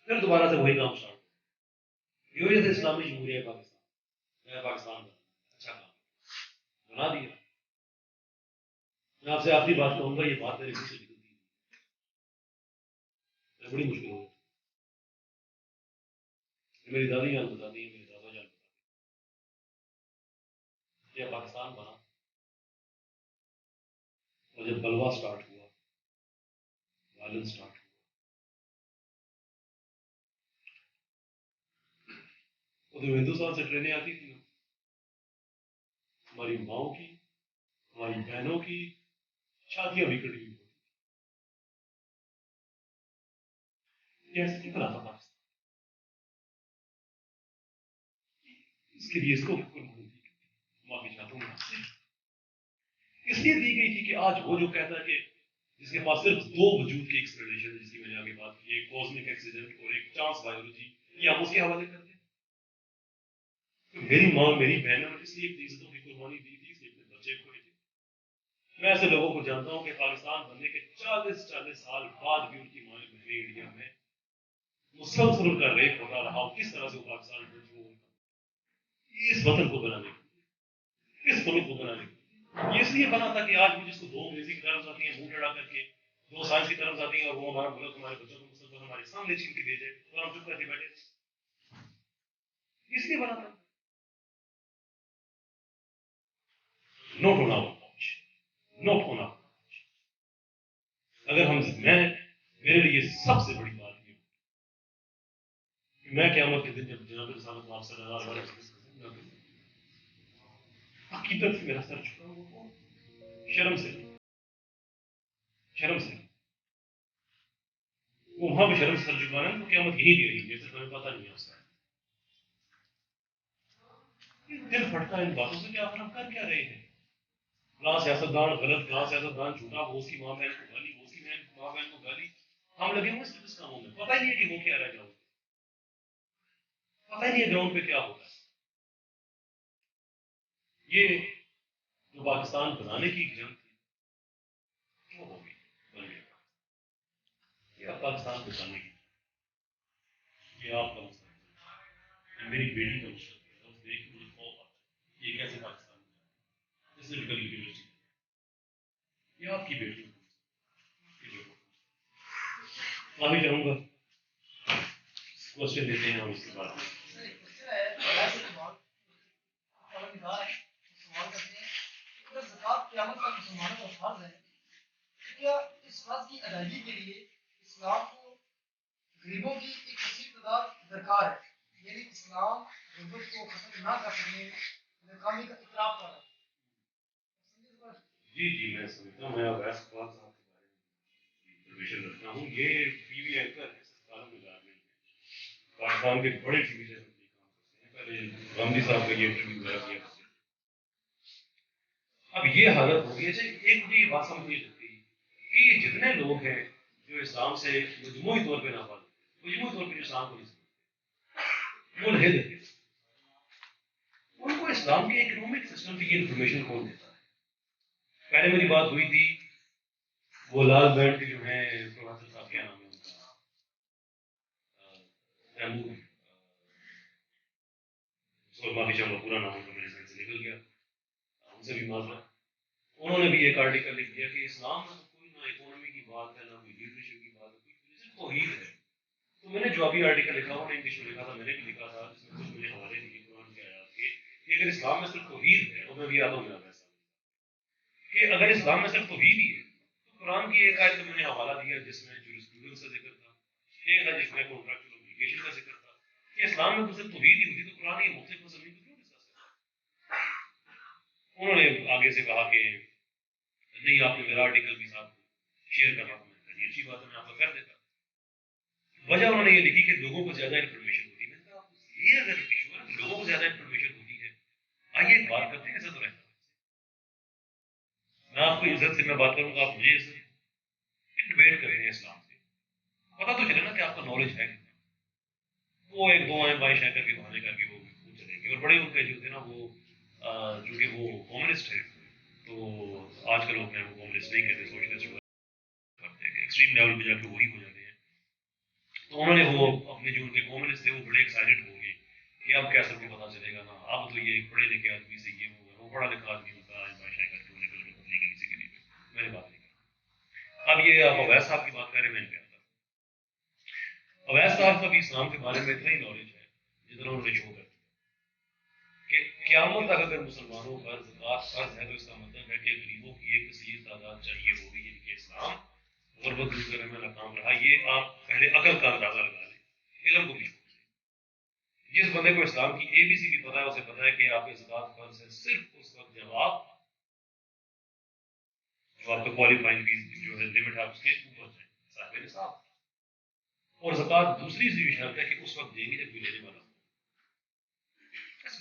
پھر دوبارہ سے وہی کام اسٹارٹ ہو. یہ وجہ سے اسلامی جمہوریہ پاکستان اچھا کام بنا دیا. میں آپ سے آخری بات کہوں گا، یہ بات میرے منہ سے نکلتی ہے بڑی مشکل ہو. میری دادی جان بتاتی ہے، میری دادا جان بتاتی ہے، یہ پاکستان بنا اور جب بلوا اسٹارٹ ہوا، وائلنس اسٹارٹ ہوا، ادھر ہندوستان سے ٹرینیں آتی تھی، ہماری ماؤں کی، ہماری بہنوں کی شادیاں بھی کٹی ہوئی. ایسے نہیں بنا تھا پاکستان. اس کے لیے اس کو معافی چاہتا ہوں آپ سے. اس لیے دی گئی تھی کہ آج وہ جو کہتا ہے کہ جس کے پاس صرف 2 وجود کی ایکسپلینیشن ہے، جس کی میں نے آگے بات کی، ایک کاسمک ایکسیڈنٹ اور ایک چانس بایولوجی، یہ آپ اس کے حوالے کرتے ہیں. میری ماں میری بہنوں نے اس لیے اپنی عزتوں کی قربانی دی تھی، اس لیے اپنے بچے کھوئے تھے. میں ایسے لوگوں کو جانتا ہوں کہ پاکستان بننے کے 40 سال بعد بھی ان کی ماں بہنیں انڈیا میں مسلسل ان کا ریپ ہوتا رہا. کس طرح سے وہ پاکستان اس وطن کو بنانے اس ملک کو بنانے یہ اس لیے بنا تھا کہ آج بھی جس کو 2 انگریزی کی طرف آتی ہیں منہ ٹیڑھا کر کے، 2 سائنس کی طرف آتی ہیں، اور وہ ہمارا ملک ہمارے بچوں کو مستقبل ہمارے سامنے چھین کے دے جائے اور ہم چپ کر کے بیٹھے. اس لیے بنا تھا. نوٹ ہونا نوٹ ہونا. اگر ہم میرے لیے سب سے بڑی بات یہ کہ میں قیامت کے دن جب جناب رسالت آپ صلی اللہ علیہ وسلم عقیدت سے میرا سر جھکا ہوا، شرم سے وہ وہاں پہ شرم سے سر جھکانا ہے تو قیامت یہی دے رہی ہے، جیسے تمہیں پتہ نہیں ہے اس کا. دل پھٹتا ہے ان باتوں سے کہ آخر ہم کر کیا رہے ہیں. کہاں سیاستدان غلط، کہاں سیاستدان جھوٹا، وہ اس کی ماں بہن کو گالی، وہ اس کی ماں بہن کو گالی. ہم لگے ہوئے صرف اس کاموں میں، پتہ ہی نہیں ہے کہ وہ کیا رہ جاؤ، پتہ ہی نہیں ہے گراؤنڈ پہ کیا ہوتا ہے. یہ جو پاکستان بنانے کی جنگ تھی وہ ہو گئی، بن گیا. یہ اب پاکستان بچانے کی، یہ آپ کا مستقبل، یہ میری بیٹی کا مستقبل ہے. اس دیکھ کے مجھے خوف آتا ہے یہ کیسے پاکستان بچانا. اس سے نکل یونیورسٹی یہ آپ کی بیٹی معافی چاہوں گا. کوشچن لیتے ہیں ہم اس کے بعد میں. زکوٰۃ قیامت کا مسلمانوں کا فرض ہے، کیا اس فرض کی ادائیگی کے لیے اسلام کو غریبوں کی ایک کثیر تعداد درکار ہے؟ یعنی اسلام غربت کو ختم نہ کر سکنے ناکامی کا اعتراف کر رہا ہے. جی میں سمجھتا ہوں. میں اویس اقبال صاحب کے بارے میں انفارمیشن رکھتا ہوں. یہ ٹی وی اینکر ہے سرکار میں گارمنٹ میں، پاکستان کے بڑے ٹی وی چینل میں کام کرتے ہیں. پہلے گاندھی صاحب کا یہ انٹرویو ہوا کیا کرتے. اب یہ حالت ہو گئی ہے. ایک مجھے یہ بات سمجھ نہیں لگتی کہ جتنے لوگ ہیں جو اسلام سے مجموعی طور پہ ناپال، مجموعی طور پہ اسلام کو نہیں سمجھتے، ملحد ہیں، ان کو اسلام کے اکنامک سسٹم کی انفارمیشن کون دیتا ہے؟ پہلے میری بات ہوئی تھی وہ لال بینڈ کے جو ہیں پروفیسر صاحب، کیا نام ہے ان کا، تیمور، معافی چاہوں گا پورا نام ان کا میرے ذہن سے نکل گیا، ان سے بھی معذرت. انہوں نے بھی ایک آرٹیکل لکھ دیا کہ اسلام میں کوئی نہ اکانومی کی بات ہے، نہ کوئی لیڈرشپ کی بات ہے، کوئی صرف توحید ہے. تو میں نے جو ابھی آرٹیکل لکھا انہوں نے انگلش میں لکھا تھا، میں نے بھی لکھا تھا، جس میں کچھ مجھے حوالے دیے قرآن کے آیات کے کہ اگر اسلام میں صرف توحید ہے تو میں بھی آتا ہوں ایسا کہ اگر اسلام میں صرف توحید ہی ہے تو قرآن کی ایک آیت میں نے حوالہ دیا جس میں جورسپروڈنس کا ذکر تھا، ایک ہے جس میں کانٹریکچوئل اوبلیگیشن کا ذکر تھا، کہ اسلام میں تو صرف توحید ہی ہوتی تو قرآن یہ مختلف مسلمین کو کیوں ڈسکس کرتا. انہوں نے آگے سے کہا کہ نہیں آپ نے میرا آرٹیکل بھی صاحب شیئر کرنا تھا. میں نے اچھی بات ہے میں آپ کو کر دیتا. وجہ انہوں نے یہ لکھی کہ لوگوں کو زیادہ انفارمیشن ہوتی ہے. میں نے کہا یہ اگر ایشو ہے لوگوں کو زیادہ انفارمیشن ہوتی ہے، آئیے ایک بات کرتے ہیں ایسا تو رہتا میں آپ کو عزت سے میں بات کروں گا، آپ مجھے عزت ڈبیٹ کریں گے اسلام سے، پتا تو چلے نا کہ آپ کا نالج ہے کتنا. وہ ایک دو آئیں بائیں شائیں کر کے بہانے کر کے وہ چلیں گے. اور بڑے ان کے جو تھے نا وہ چونکہ وہ کمیونسٹ ہے تو آج کل لوگ ہیں وہ کمیونسٹ نہیں کہتے، سوشلسٹ کرتے ہیں، ایکسٹریم لیول پہ جا کے وہی ہو جاتے ہیں. تو انہوں نے وہ اپنے جو ان کے کمیونسٹ تھے وہ بڑے ایکسائٹڈ ہو گئے کہ اب کیا سب کو پتا چلے گا نا، اب تو یہ پڑھے لکھے آدمی سے یہ وہ پڑھا لکھا آدمی ہوتا ہے آئیں بائیں شائیں کر کے انہیں بالکل پتہ نہیں کہ کسی کے لیے میں نے بات نہیں کی. اب یہ آپ اویس صاحب کی بات کر رہے ہیں، میں نے کہا تھا اویس صاحب کا بھی اسلام کے بارے میں اتنا ہی نالج ہے جتنا انہوں نے شو کر دیا کہ قیامت تک اگر مسلمانوں پر زکوٰۃ فرض ہے تو اس کا مطلب ہے کہ غریبوں کی ایک کثیر تعداد چاہیے ہوگی، یعنی کہ اسلام غربت دور کرنے میں ناکام رہا. یہ آپ پہلے عقل کا اندازہ لگا لیں، علم کو بھی چھوڑ دیں. جس بندے کو اسلام کی اے بی سی بھی پتا ہے اسے پتا ہے کہ آپ کے زکوٰۃ فرض ہے صرف اس وقت جب آپ جو آپ کا کوالیفائنگ جو ہے لمٹ ہے آپ اس کے اوپر جائیں صاحب نصاب. اور زکوٰۃ دوسری سی شرط ہے کہ اس وقت دیں گے جب کوئی لینے والا ہو.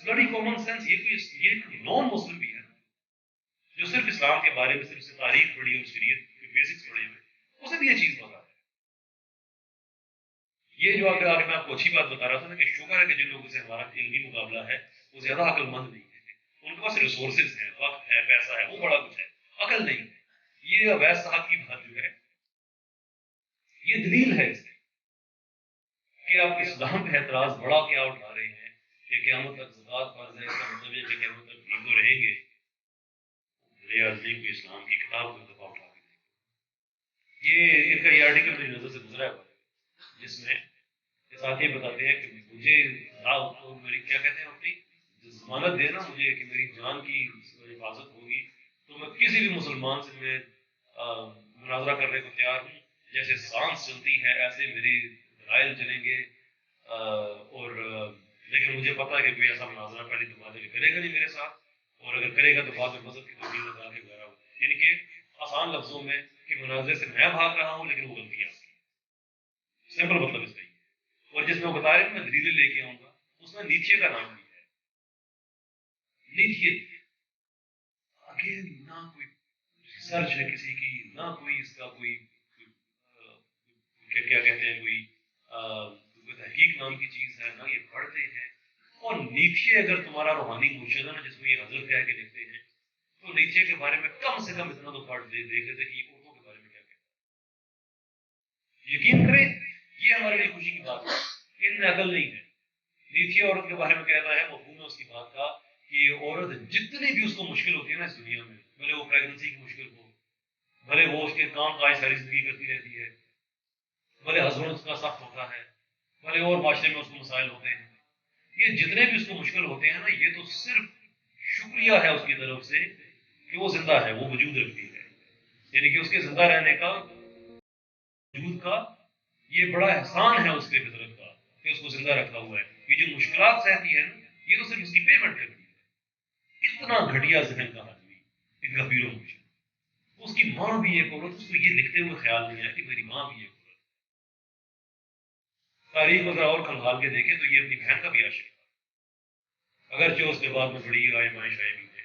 بڑی کامن سینس. یہ نان مسلم بھی ہے جو صرف اسلام کے بارے میں صرف تاریخ پڑھی اور شریعت کے بیسکس پڑھے ہوئے اسے بھی یہ چیز پتا ہے. یہ جو آگے میں آپ کو اچھی بات بتا رہا تھا نا کہ شکر ہے کہ جن لوگوں سے ہمارا علمی مقابلہ ہے وہ زیادہ عقل مند نہیں ہے، ان کے پاس ریسورسز ہیں، وقت ہے، پیسہ ہے، وہ بڑا کچھ ہے، عقل نہیں ہے. یہ اویس صاحب کی بات جو ہے یہ دلیل ہے اس کی کہ آپ اسلام پہ اعتراض بڑا کیا اٹھا رہے ہیں کہ قیامت تک زکوٰۃ فرض ہے، اس کا مطلب یہ کہ قیامت تک ہندو رہیں گے. میرے آدمی کو اسلام کی کتاب کو دفعہ اٹھا کے دیکھیں. یہ ان کا یہ آرٹیکل میری نظر سے گزرا ہے جس میں ساتھ یہ بتاتے ہیں کہ مجھے میری کیا کہتے ہیں اپنی ضمانت دے نا مجھے کہ میری جان کی حفاظت ہوگی تو میں کسی بھی مسلمان سے میں مناظرہ کرنے کو تیار ہوں. جیسے سانس چلتی ہے ایسے میری دلائل چلیں گے. اور لیکن مجھے پتا ہے کہ کوئی ایسا مناظرہ پہلی دفعہ کرے گا نہیں میرے ساتھ، اور اگر کرے گا تو بعد میں مذہب کی تبدیل لگا کے وغیرہ. یعنی کہ آسان لفظوں میں کہ مناظرے سے میں بھاگ رہا ہوں لیکن وہ غلطیاں سمپل مطلب اس کا ہی. اور جس میں وہ بتا رہے ہیں میں دلیلیں لے کے آؤں گا اس میں نیچے کا نام بھی ہے. نیچے آگے نہ کوئی ریسرچ ہے کسی کی، نہ کوئی اس کا کوئی کیا کہتے ہیں کوئی تحقیق نام کی چیز ہے، نہ یہ پڑھتے ہیں. اور نیچے اگر تمہارا روحانی مرشد ہے نا جس کو یہ حضرت کہہ کے لکھتے ہیں تو نیچے کے بارے میں کم سے کم اتنا تو پڑھ دیکھ لیتے کہ یہ اردو کے بارے میں کیا کہتے ہیں. یقین کریں یہ ہمارے لیے خوشی کی بات ہے، ان میں عقل نہیں ہے. نیچے عورت کے بارے میں کہتا ہے مفہوم ہے اس کی بات کا کہ یہ عورت جتنی بھی اس کو مشکل ہوتی ہے نا اس دنیا میں، بھلے وہ پریگنسی کی مشکل ہو، بھلے وہ اس کے کام کاج ساری زندگی کرتی رہتی ہے، بھلے ہسبینڈ اس کا سخت ہوتا ہے، بھلے اور معاشرے میں اس کو مسائل ہوتے ہیں، یہ جتنے بھی اس کو مشکل ہوتے ہیں نا یہ تو صرف شکریہ ہے اس کی طرف سے کہ وہ زندہ ہے، وہ وجود رکھتی ہے. یعنی کہ اس کے زندہ رہنے کا وجود کا یہ بڑا احسان ہے اس کے فطرت کا کہ اس کو زندہ رکھا ہوا ہے. یہ جو مشکلات سہتی ہے نا یہ تو صرف اس کی پیمنٹ کرتی ہے. اتنا گھٹیا ذہن کا آدمی ان کا پیرو مرشد. اس کی ماں بھی ایک عورت، اس کو یہ لکھتے ہوئے خیال نہیں آیا کہ میری ماں بھی ایک عورت. تاریخ میں اگر اور کھنگال کے دیکھیں تو یہ اپنی بہن کا بھی عاشق تھا، اگرچہ اس کے بعد میں بڑی آئے مائیں شائیں بھی تھے.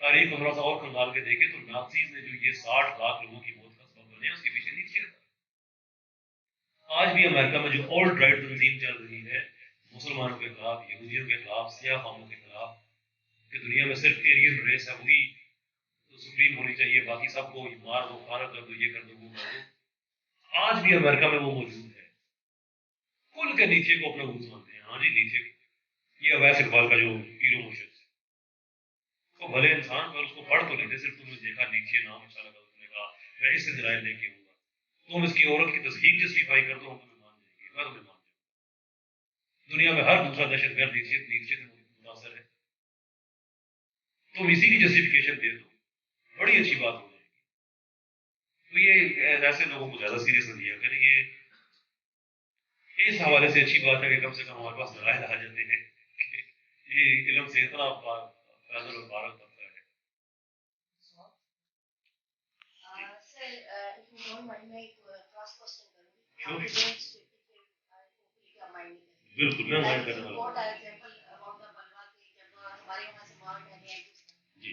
تاریخ کو تھوڑا سا اور کھنگال کے دیکھیں تو نازیز نے جو یہ 60 لاکھ لوگوں کی موت کا سبب بنے اس کے پیچھے نیچے تھا. آج بھی امریکہ میں جو آلٹ رائٹ تنظیم چل رہی ہے مسلمانوں کے خلاف، یہودیوں کے خلاف، سیاہ قوموں کے خلاف، کہ دنیا میں صرف ایرین ریس ہے وہی سپریم ہونی چاہیے، باقی سب کو مار دو، فارغ کر دو، یہ کر دو، وہ کر دو. آج بھی امریکہ میں وہ موجود ہے. کل کے نیچے کو اپنا گروپ مانتے ہیں. ہاں جی نیچے یہ اویس اقبال کا جو پیرو مرشد ہے وہ بھلے انسان پر اس کو پڑھ تو لیتے، صرف تم نے دیکھا نیچے نام اچھا لگا تم نے کہا میں اس سے دلائل لے کے ہوں گا، تم اس کی عورت کی تصدیق جسٹیفائی کر دو ہم تمہیں مان جائیں گے، میں تمہیں مان جاؤں گا. دنیا میں ہر دوسرا دہشت گرد نیچے سے متاثر ہے، تم اسی کی جسٹیفیکیشن دے دو، بڑی اچھی بات ہو جائے گی. تو یہ ایسے لوگوں کو زیادہ سیریس نہ لیا کریں. یہ اس حوالے سے اچھی بات ہے کہ کم سے کم ہمارے پاس دلائل آ جاتے ہیں کہ یہ علم سے اتنا فیضل اور بارک طبقہ ہے. بالکل میں مائنڈ کرنے والا جی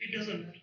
It doesn't matter.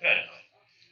fair enough.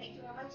Thank you very much.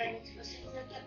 the next question is that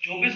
24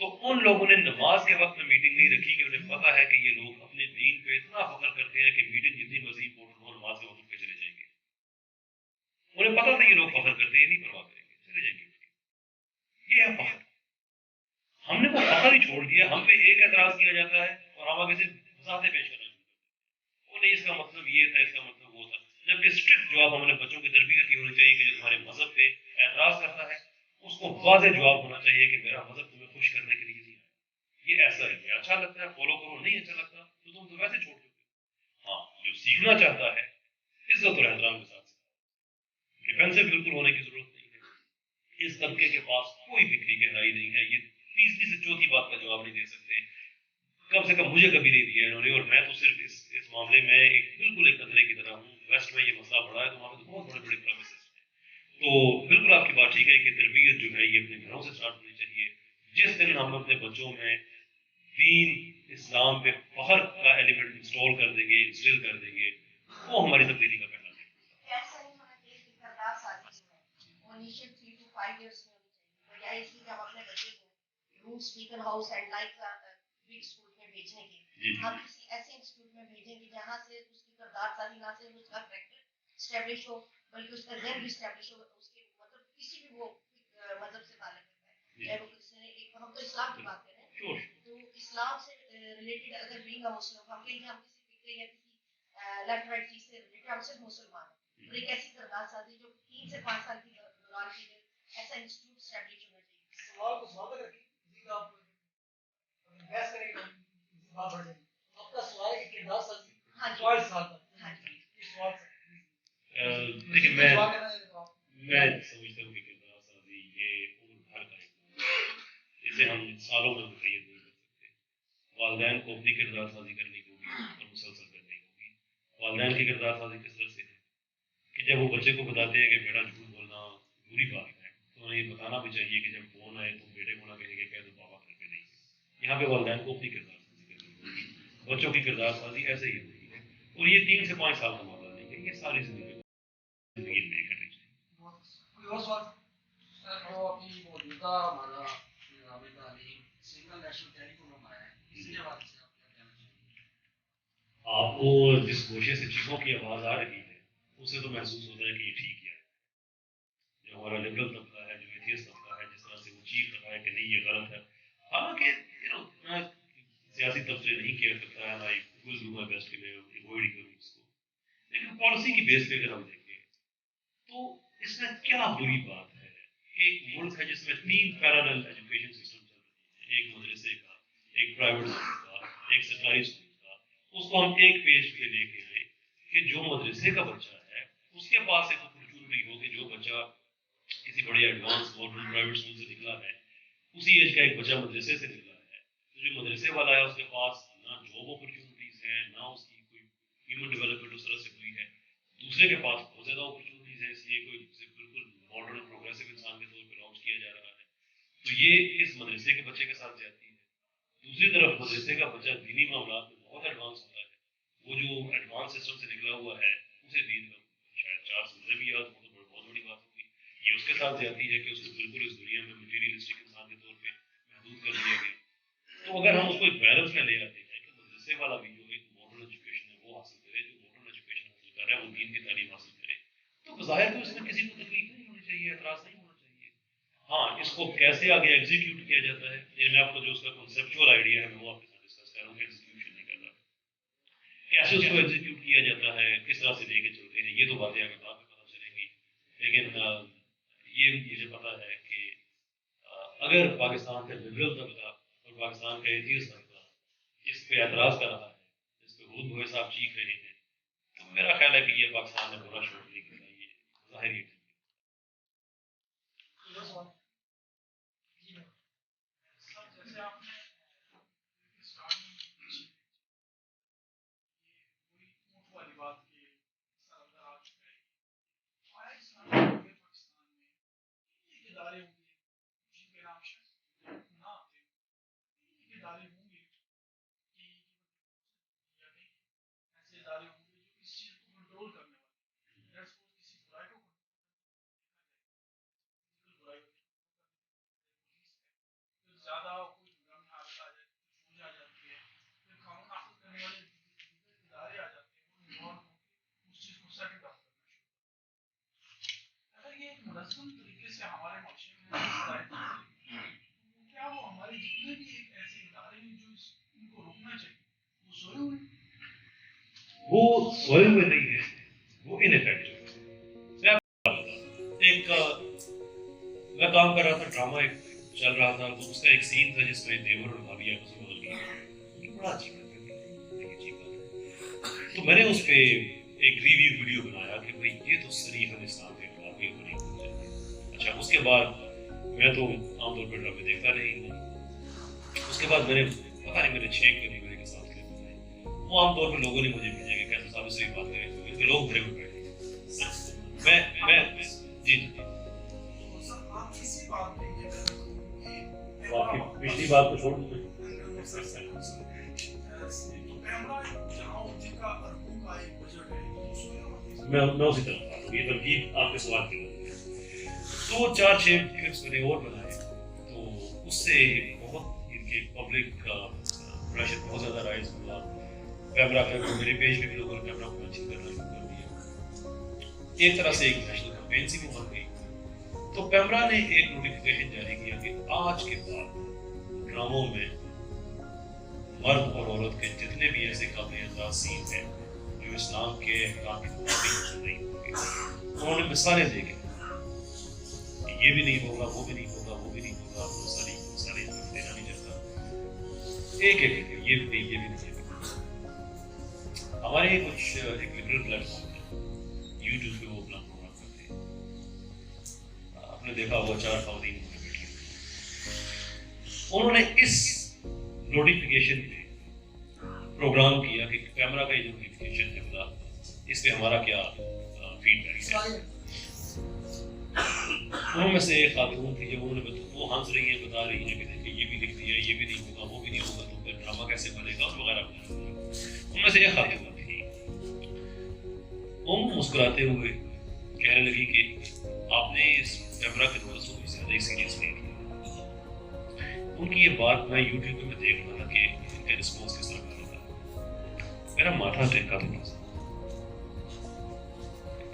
تو ان لوگوں نے نماز کے وقت میں میٹنگ نہیں رکھی کہ انہیں پتا ہے کہ یہ لوگ اپنے دین پہ اتنا فخر کرتے ہیں کہ میٹنگ جتنی مرضی امپورٹنٹ ہو نماز کے وقت پہ چلے جائیں گے. انہیں پتا تھا یہ لوگ فخر کرتے ہیں, یہ نہیں پرواہ کریں گے, چلے جائیں گے. یہ ہے فخر. ہم نے وہ فخر ہی چھوڑ دیا. ہم پہ ایک اعتراض کیا جاتا ہے اور ہم آگے سے وضاحتیں پیش کرنا شروع کرتے ہیں. وہ نہیں, اس کا مطلب یہ تھا, اس کا مطلب وہ تھا. جبکہ اسٹرکٹ جواب ہم نے بچوں کی تربیت کی ہونی چاہیے کہ جو تمہارے مذہب پہ اعتراض کرتا ہے اس کو واضح جواب ہونا چاہیے کہ میرا مذہب تمہیں خوش کرنے کے لیے نہیں ہے, یہ ایسا ہی ہے, اچھا لگتا ہے فالو کرو, نہیں اچھا لگتا تو تم تو ویسے چھوڑ دو. ہاں, جو سیکھنا چاہتا ہے عزت اور احترام کے ساتھ سیکھتا ہے. ڈیفینسو بالکل ہونے کی ضرورت نہیں ہے. اس طبقے کے پاس کوئی فکری گہرائی نہیں ہے. یہ تیسری سے چوتھی بات کا جواب نہیں دے سکتے, کم سے کم مجھے کبھی نہیں دیا انہوں نے. اور میں تو صرف اس معاملے میں ایک بالکل ایک قطرے کی طرح ہوں. ویسٹ میں یہ مسئلہ بڑا ہے تو وہاں پہ تو بہت بڑے بڑے پروفیسرز ہیں. تو بالکل آپ کی بات ٹھیک ہے کہ تربیت جو ہے یہ اپنے گھروں سے اسٹارٹ ہونی چاہیے. جس دن ہم اپنے بچوں میں دین اسلام پہ فخر کا ایلیمنٹ انسٹال کر دیں گے, انسٹل کر دیں گے, وہ ہماری تبدیلی کا پہلا ہے. ایسا نہیں ہونا چاہیے کہ کردار سازی جو ہے وہ انیشیل 3 to 5 years میں ہونی چاہیے. بجائے اس کی کہ ہم اپنے بچے کو Roots Beaconhouse and like big school میں بھیجنے کے, ہم کسی ایسے انسٹیٹیوٹ میں بھیجیں گے جہاں سے اس کی کردار سازی نہ صرف اس کا کریکٹر اسٹیبلش ہو بلکہ اس کا ذہن بھی اسٹیبلش ہو. اس کے مطلب کسی بھی وہ مذہب سے تعلق رکھتا ہے, چاہے وہ کسی نے ایک, ہم تو اسلام کی بات کر رہے ہیں, تو اسلام سے ریلیٹڈ اگر بینگ اے مسلم ہم کہیں کہ ہم کسی فکر یا کسی لیفٹ رائٹ چیز سے ریلیٹڈ, ہم صرف مسلمان ہیں. اور ایک ایسی کردار سازی جو 3 سے 5 سال کی دوران کی جائے, ایسا انسٹیٹیوٹ اسٹیبلش ہونا چاہیے. سوال کو سوال کر کے آپ بحث کریں گے, بات بڑھ جائے گی. آپ کا سوال ہے کہ کردار سازی 5 سال تک. ہاں جی, اس سوال سے دیکھیں میں سمجھتا ہوں کہ کردار سازی یہ عمر بھر کا ایک, اسے ہم سالوں میں مقید نہیں کر سکتے. والدین کو اپنی کردار سازی کرنی ہوگی اور مسلسل کرنی ہوگی. والدین کی کردار سازی کس طرح سے ہے کہ جب وہ بچے کو بتاتے ہیں کہ بیٹا جھوٹ بولنا بری بات ہے, تو انہیں یہ بتانا بھی چاہیے کہ جب فون آئے تو بیٹے کو نہ کہیں کہ کہہ دو پاپا گھر پہ نہیں ہے. یہاں پہ والدین کو اپنی کردار سازی کرنی ہوگی. بچوں کی کردار سازی ایسے ہی ہوتی ہے, اور یہ 3 سے 5 سال کا معاملہ نہیں ہے, یہ ساری زندگی میں کرنی چاہیے. کوئی اور سوال؟ سر وہ اپنی موجودہ ہمارا نظام تعلیم سنگل نیشنل کریکولم آیا ہے, اس کے حوالے سے آپ کیا کہنا چاہیں گے؟ آپ کو جس گوشے سے چیزوں کی آواز آ رہی ہے اسے تو محسوس ہوتا ہے کہ یہ ٹھیک کیا ہے. جو ہمارا لبرل طبقہ ہے, جو ایتھیسٹ طبقہ ہے, جس طرح سے وہ چیخ رہا ہے کہ نہیں یہ غلط ہے, حالانکہ اتنا سیاسی تبصرے نہیں کیا کرتا ہے, نہ بیسٹ کے لیے اوائڈ کروں اس کو. لیکن پالیسی کی بیس پہ اگر ہم دیکھیں تو اس میں کیا بری بات ہے. ایک ملک ہے جس میں 3 پیرالل ایجوکیشن سسٹم چل رہے ہیں, ایک مدرسے کا, ایک پرائیویٹ اسکول کا, ایک سرکاری اسکول کا. اس کو ہم ایک پیج پہ لے کے آئے کہ جو مدرسے کا بچہ ہے اس کے پاس ایک اپرچونٹی ہو کہ جو بچہ کسی بڑے ایڈوانس گورنمنٹ پرائیویٹ اسکول سے نکلا ہے, اسی ایج کا ایک بچہ مدرسے سے نکلا ہے, تو جو مدرسے والا ہے اس کے پاس نہ جاب اپرچونیٹیز ہیں, نہ اس کی کوئی ہیومن ڈیولپمنٹ اس طرح سے ہوئی ہے. دوسرے کے پاس بہت زیادہ اپرچونیٹیز ہیں, اس لیے کوئی بالکل ماڈرن پروگریسو انسان کے طور پہ لانچ کیا جا رہا ہے. تو یہ اس مدرسے کے بچے کے ساتھ زیادتی ہے. دوسری طرف مدرسے کا بچہ دینی معاملات میں بہت ایڈوانس ہوتا ہے. وہ جو ایڈوانس سسٹم سے نکلا ہوا ہے اسے دین کا شاید 4 سمجھے بھی یاد ہو تو بہت بڑی بات ہوگی. یہ اس کے ساتھ زیادتی ہے کہ اس کو بالکل اس دنیا میں مٹیریلسٹک انسان کے طور پہ محدود کر دیا گیا. تو اگر ہم اس کو ایک بیلنس میں لے آتے ہیں کہ مدرسے والا بھی جو ایک ماڈرن ایجوکیشن ہے وہ حاصل کرے, جو ماڈرن ایجوکیشن حاصل کر رہا ہے وہ دین کی تعلیم حاصل کرے, تو بظاہر تو اس میں کسی کو تکلیف نہیں ہونی چاہیے, اعتراض نہیں ہونا چاہیے. ہاں, اس کو کیسے آگے ایگزیکیوٹ کیا جاتا ہے, یہ میں آپ کو جو اس کا کنسیپچوئل آئیڈیا ہے میں وہ آپ کے ساتھ ڈسکس کر رہا ہوں, ایگزیکیوشن نہیں کر رہا. کیسے اس کو ایگزیکیوٹ کیا جاتا ہے, کس طرح سے لے کے چلتے ہیں, یہ تو باتیں آگے بعد میں پتہ چلیں گی. لیکن یہ مجھے پتا ہے کہ اگر پاکستان کا لبرل طبقہ اور پاکستان کا ایتھیسٹ طبقہ اس پہ اعتراض کر رہا ہے, اس پہ خود بھوئے صاحب چیخ رہے ہیں, تو میرا خیال ہے کہ یہ پاکستان میں برا شوق نہیں کرنا, یہ ظاہر ہی منظم طریقے سے ہمارے معاشرے میں ہدایت دی گئی ہے، کیا وہ ہمارے جتنے بھی ایسے ادارے ہیں جو ان کو روکنا چاہیے وہ سوئے ہوئے ہیں؟ وہ سوئے ہوئے نہیں ہے، وہ انفیکٹو ایک میں کام کر رہا تھا، ڈرامہ ایک چل رہا تھا، تو اس کا ایک سین تھا جس میں دیور اور بھابھی آپس میں بدل گئی، بڑا عجیب ہے، تو میں نے اس پہ ایک ریویو ویڈیو بنایا کہ بھائی یہ تو صریح اسلام کے خلاف یہ بنی ہوئی ہے۔ اچھا اس کے بعد میں تو عام طور پہ ڈرامے دیکھتا نہیں ہوں، اس کے بعد میں نے پتا نہیں میرے 6 کلیگ کے ساتھ کلپ بنائے، وہ عام طور پہ لوگوں نے مجھے بھیجا کہ کیسے صاحب سے بات کریں، لوگ بھرے ہوئے بیٹھے، میں جی آپ کسی بات میں یہ باقی پچھلی بات کو چھوڑ دیں، میں اسی طرح بات ہوں، یہ ترکیب آپ کے سوال کی تو 4-6 کلپس میں نے اور بنائے، تو اس سے بہت ان کے پبلک کا پریشر بہت زیادہ رائز ہوا، کیمرہ پہ میرے پیج پہ بھی لوگوں نے کیمرہ کو مینشن کرنا شروع کر دیا، ایک طرح سے ایک نیشنل کیمپین سی بھی بن گئی۔ تو پیمرا نے ایک نوٹیفیکیشن جاری کیا کہ آج کے بعد ڈراموں میں مرد اور عورت کے جتنے بھی ایسے قابل اعتراض سین ہیں جو اسلام کے احکام کی مطابق نہیں ہوں گے، انہوں نے مثالیں دے کے یہ بھی نہیں ہوگا، وہ بھی نہیں ہوگا، وہ بھی نہیں ہوگا، ساری دینا نہیں چاہتا، ایک یہ بھی نہیں، یہ بھی نہیں، ہمارے کچھ ایک لبرل پلیٹ فارم ہے یوٹیوب پہ وہ اپنا پروگرام کرتے ہیں، آپ نے دیکھا ہوا 4 خواتین انہوں نے اس نوٹیفیکیشن پہ پروگرام کیا کہ کیمرہ کا یہ جو نوٹیفیکیشن ہے بتا اس پہ ہمارا کیا فیڈ بیک ہے۔ انہوں میں سے ایک خاتون تھی، جب انہوں نے وہ ہنس رہی ہیں، بتا رہی ہیں کہ دیکھیں یہ بھی لکھ دیا، یہ بھی نہیں ہوگا، وہ بھی نہیں ہوگا، تو پھر ڈرامہ کیسے بنے گا وغیرہ۔ ان میں سے ایک خاتون تھی، وہ مسکراتے ہوئے کہنے لگی کہ آپ نے اس کیمرہ کے نوٹس کو زیادہ ہی سیریس لے لیا۔ ان کی یہ بات میں یوٹیوب پہ دیکھ رہا تھا کہ ان کے رسپانس کس طرح کا ہوتا ہے، میرا ماتھا ٹھیکا تھوڑا سا۔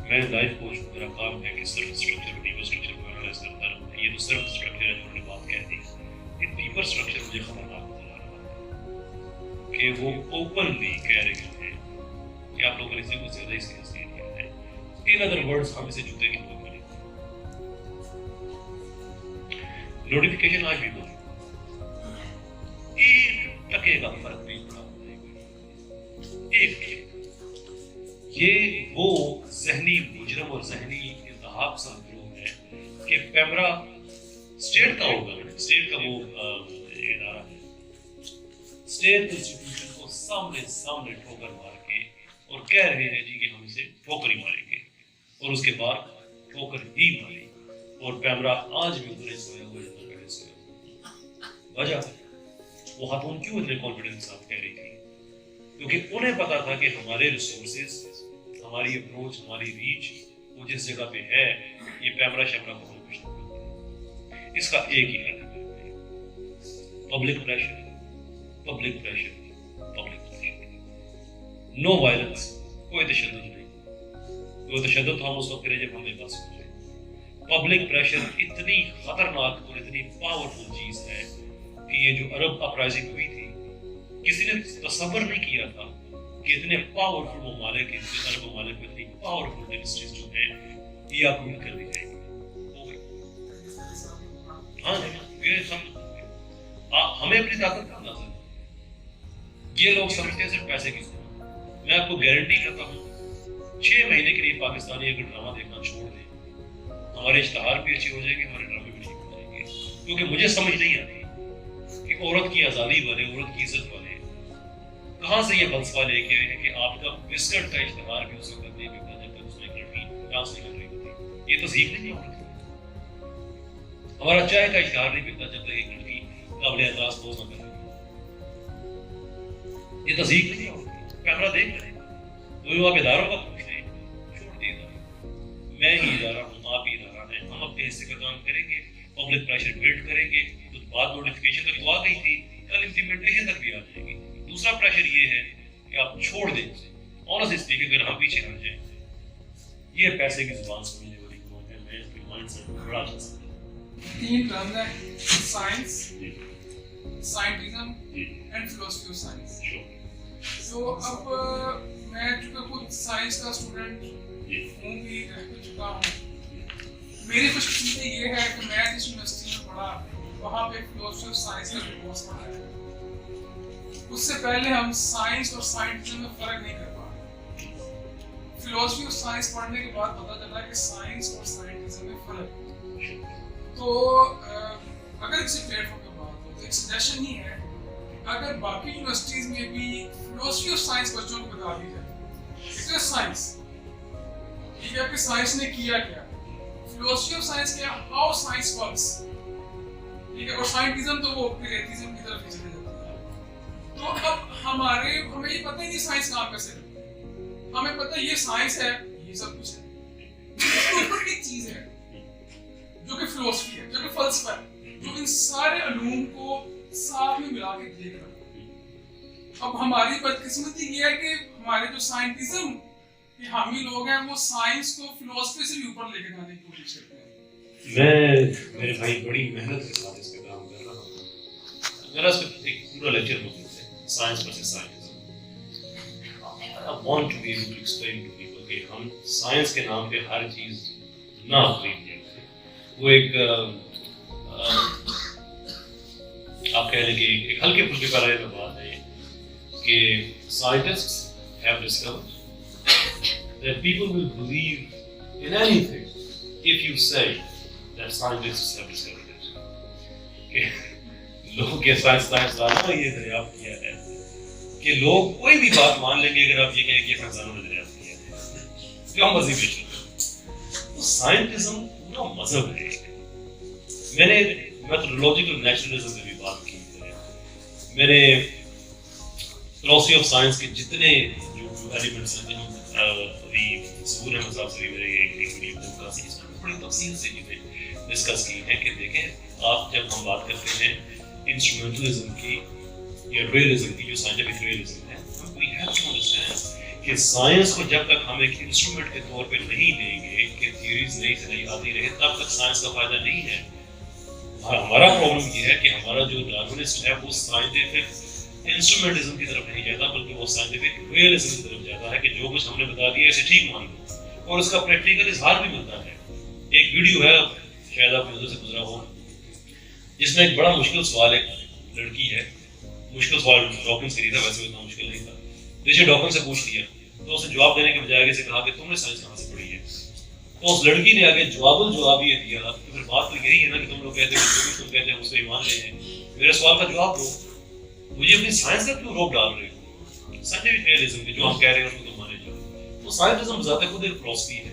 میں لائف کوچ ہوں، میرا کام ہے کہ صرف اسٹرکچر ڈیپر اسٹرکچر کو انالائز کرتا رہوں، یہ تو صرف اسٹرکچر ہے جو انہوں نے بات کہہ دی، یہ ڈیپر اسٹرکچر مجھے خطرناک نظر آ رہا ہے کہ وہ اوپنلی کہہ رہے ہیں کہ آپ لوگوں نے اسے کچھ زیادہ ہی سیریس لے لیا ہے، ان ادر ورڈز ہم اسے جوتے کی طرح کریں۔ نوٹیفیکیشن آج بھی دو ایک ٹکے کا فرق نہیں پڑا، ایک یہ وہ ذہنی مجرم اور ذہنی التہاب سا گروہ ہے کہ پیمرا اسٹیٹ کا ہوگا، اسٹیٹ کا وہ ادارہ ہے، اسٹیٹ انسٹیٹیوشن کو سامنے ٹھوکر مار کے اور کہہ رہے ہیں جی کہ ہم اسے ٹھوکر ہی ماریں گے، اور اس کے بعد ٹھوکر ہی ماری، اور پیمرا آج بھی ادھر سویا ہوا جتنا پہلے سویا۔ وجہ وہ خاتون کیوں اتنے کانفیڈنس کے ساتھ کہہ رہی تھی؟ کیونکہ انہیں پتا تھا کہ ہمارے ریسورسز، ہماری اپروچ، ہماری ریچ وہ جس جگہ پہ ہے، یہ پیمرا شیمرا کو کچھ نہیں کرتی۔ اس کا ایک ہی حل ہے، public pressure, public pressure, public pressure, no violence, کوئی تشدد نہیں، کوئی تشدد تو ہم اس وقت کریں جب ہمیں بس ہو جائے۔ پبلک پریشر اتنی خطرناک اور اتنی پاورفل چیز ہے کہ یہ جو عرب اپرائزنگ ہوئی تھی، کسی نے تصور نہیں کیا تھا کہ اتنے پاورفل ممالک، عرب ممالک میں اتنی پاورفل منسٹریز جو ہیں یہ اپروو کر دی جائیں گی، ہو گئی۔ ہاں یہ سب ہمیں اپنی طاقت کا اندازہ ہے، یہ لوگ سمجھتے ہیں صرف پیسے کی ضرورت۔ میں آپ کو گارنٹی کرتا ہوں 6 مہینے کے لیے پاکستانی اگر ڈرامہ دیکھنا چھوڑ دیں، ہمارے اشتہار بھی اچھے ہو جائیں گے، ہمارے ڈرامے بھی ٹھیک ہو جائیں گے، کیونکہ مجھے سمجھ نہیں آتی کہ عورت کی آزادی والے، عورت کی عزت والے کہاں سے یہ فلسفہ لے کے آئے کہ آپ کا بسکٹ کا اشتہار بھی اس وقت نہیں بکتا جب تک اس میں ایک لڑکی ڈانس نہیں کر رہی ہوتی۔ یہ تصدیق نہیں عورت کی۔ ہمارا چائے کا اشتہار نہیں بکتا جب تک ایک لڑکی قابل اعتراض پوز نہ کر رہی ہوتی۔ یہ تصدیق نہیں عورت کی۔ کیمرہ دیکھ رہے ہیں تو آپ اداروں کا پوچھ رہے ہیں، چھوڑ دیے ادارے، میں ہی ادارہ ہوں، آپ ہی ادارہ ہیں، ہم اپنے حصے کا کام کریں گے، پبلک پریشر بلڈ کریں گے، تو بات نوٹیفیکیشن تک تو آ گئی تھی، کل امپلیمنٹیشن تک بھی آ جائے گی۔ دوسرا پریشر یہ ہے کہ آپ چھوڑ دیں اسے، آنسٹ اسپیکنگ اگر ہم پیچھے ہٹ جائیں، یہ پیسے کی زبان سمجھنے والی بات ہے، میں اس کی مائنڈ سیٹ کھڑا جا سکتا ہے؟ 3 ٹرمز ہیں: سائنس، جی سائنٹزم جی اینڈ فلسفی آف سائنس. شور تو اب میں چونکہ خود سائنس کا اسٹوڈنٹ جی ہوں بھی، رہ بھی چکا ہوں. میری خوش قسمتی یہ ہے کہ میں جس یونیورسٹی میں پڑھا وہاں پہ فلسفی آف سائنس کا بھی کورس پڑھا ہے. اس سے پہلے ہم سائنس اور سائنٹزم میں فرق نہیں کر پا رہے. فلسفی آف سائنس پڑھنے کے بعد پتہ چلا کہ سائنس اور سائنٹزم میں فرق ہے. تو اگر کسی پلیٹ فارم پہ بات ہو تو ایک سجیشن ہی ہے، اگر باقی یونیورسٹیز میں بھی فلسفی آف سائنس بچوں کو بتا دی جائے، سائنس ٹھیک ہے کہ سائنس نے کیا کیا، فلسفی آف سائنس کیا، ہاؤ سائنس ورکس، ٹھیک ہے، اور سائنٹزم تو وہ پھر ایتھیزم کی طرف ہی چلے جاتا ہے. تو اب ہمیں یہ پتہ ہی نہیں سائنس کہاں پہ سے، ہمیں پتہ یہ سائنس ہے، یہ سب کچھ ہے. ایک چیز ہے جو کہ فلسفی ہے، جو کہ فلسفہ ہے، جو ان سارے علوم کو ساتھ میں ملا کے دیکھ رہا ہے. اب ہماری بدقسمتی یہ ہے کہ ہمارے جو سائنٹزم کے حامی لوگ ہیں وہ سائنس کو فلسفی سے بھی اوپر لے کے جانے کی کوشش کرتے ہیں. میں میرے بھائی بڑی محنت کے ساتھ اس پہ کام کر رہا ہوں. میرا اس پہ ایک پورا لیکچر موجود ہے، science versus scientism. I want to be able to explain to people کہ ہم سائنس کے نام پہ ہر چیز نہ خرید لیں. وہ ایک آپ کہہ لیں کہ ایک ہلکے پھلکے پیمانے پہ بات ہے کہ scientists have discovered that people will believe in anything if you say that scientists have discovered it. کہ لوگوں کے سائنسدانوں نے یہ دریافت کیا ہے کہ لوگ کوئی بھی بات مان لیں گے اگر آپ یہ کہیں کہ سائنسدانوں نے دریافت کیا ہے، جو مرضی پیش کریں. تو سائنٹزم پورا مذہب ہے. میں نے میتھڈولوجیکل نیچرلزم پہ بھی بات کی ہے. میں نے فلسفی آف سائنس کے جتنے جو ایلیمنٹس ہیں، ابھی ظہور احمد صاحب سے بھی میرے ایک ویڈیو پوڈکاسٹ ہے، اس میں بڑی تفصیل سے چیزیں ڈسکس کی ہیں کہ دیکھیں آپ جب ہم بات کرتے ہیں انسٹرومنٹلزم کی یا ریئلزم کی، جو سائنٹیفک ریئلزم ہے، وی ہیو ٹو انڈرسٹینڈ کہ سائنس کو جب تک ہم ایک انسٹرومنٹ کے طور پہ نہیں لیں گے کہ تھیوریز نئی سے نئی آتی رہے، تب تک سائنس کا فائدہ نہیں ہے. ہمارا پرابلم یہ ہے کہ ہمارا جو ڈارونسٹ ہے وہ سائنٹیفک انسٹرومنٹزم کی طرف نہیں جاتا، بلکہ وہ سائنٹیفک ریئلزم کی طرف جاتا ہے کہ جو کچھ ہم نے بتا دیا اسے ٹھیک مان لو، اور اس کا پریکٹیکل اظہار بھی ملتا ہے. ایک ویڈیو ہے، شاید آپ نظر سے گزرا ہو، جس میں ایک بڑا مشکل سوال ایک لڑکی ہے، مشکل سوال ڈاکنس کے لیے تھا، ویسے اتنا مشکل نہیں تھا. ریچرڈ ڈاکنس سے پوچھ لیا تو اسے جواب دینے کے بجائے اسے کہا کہ تم نے سائنس کہاں سے پڑھی ہے. تو اس لڑکی نے آگے جواب یہ دیا کہ پھر بات تو یہی ہے نا کہ تم لوگ کہتے ہیں جو کچھ تم کہتے ہیں اس کو ایمان لے ہیں. میرے سوال کا جواب دو، مجھے اپنی سائنس کا کیوں روک ڈال رہے ہو؟ سائنٹیفک ریئلزم کے جو ہم کہہ رہے ہیں اس کو تم مانے جاؤ. تو سائنٹزم ذات خود ایک فلسفی ہے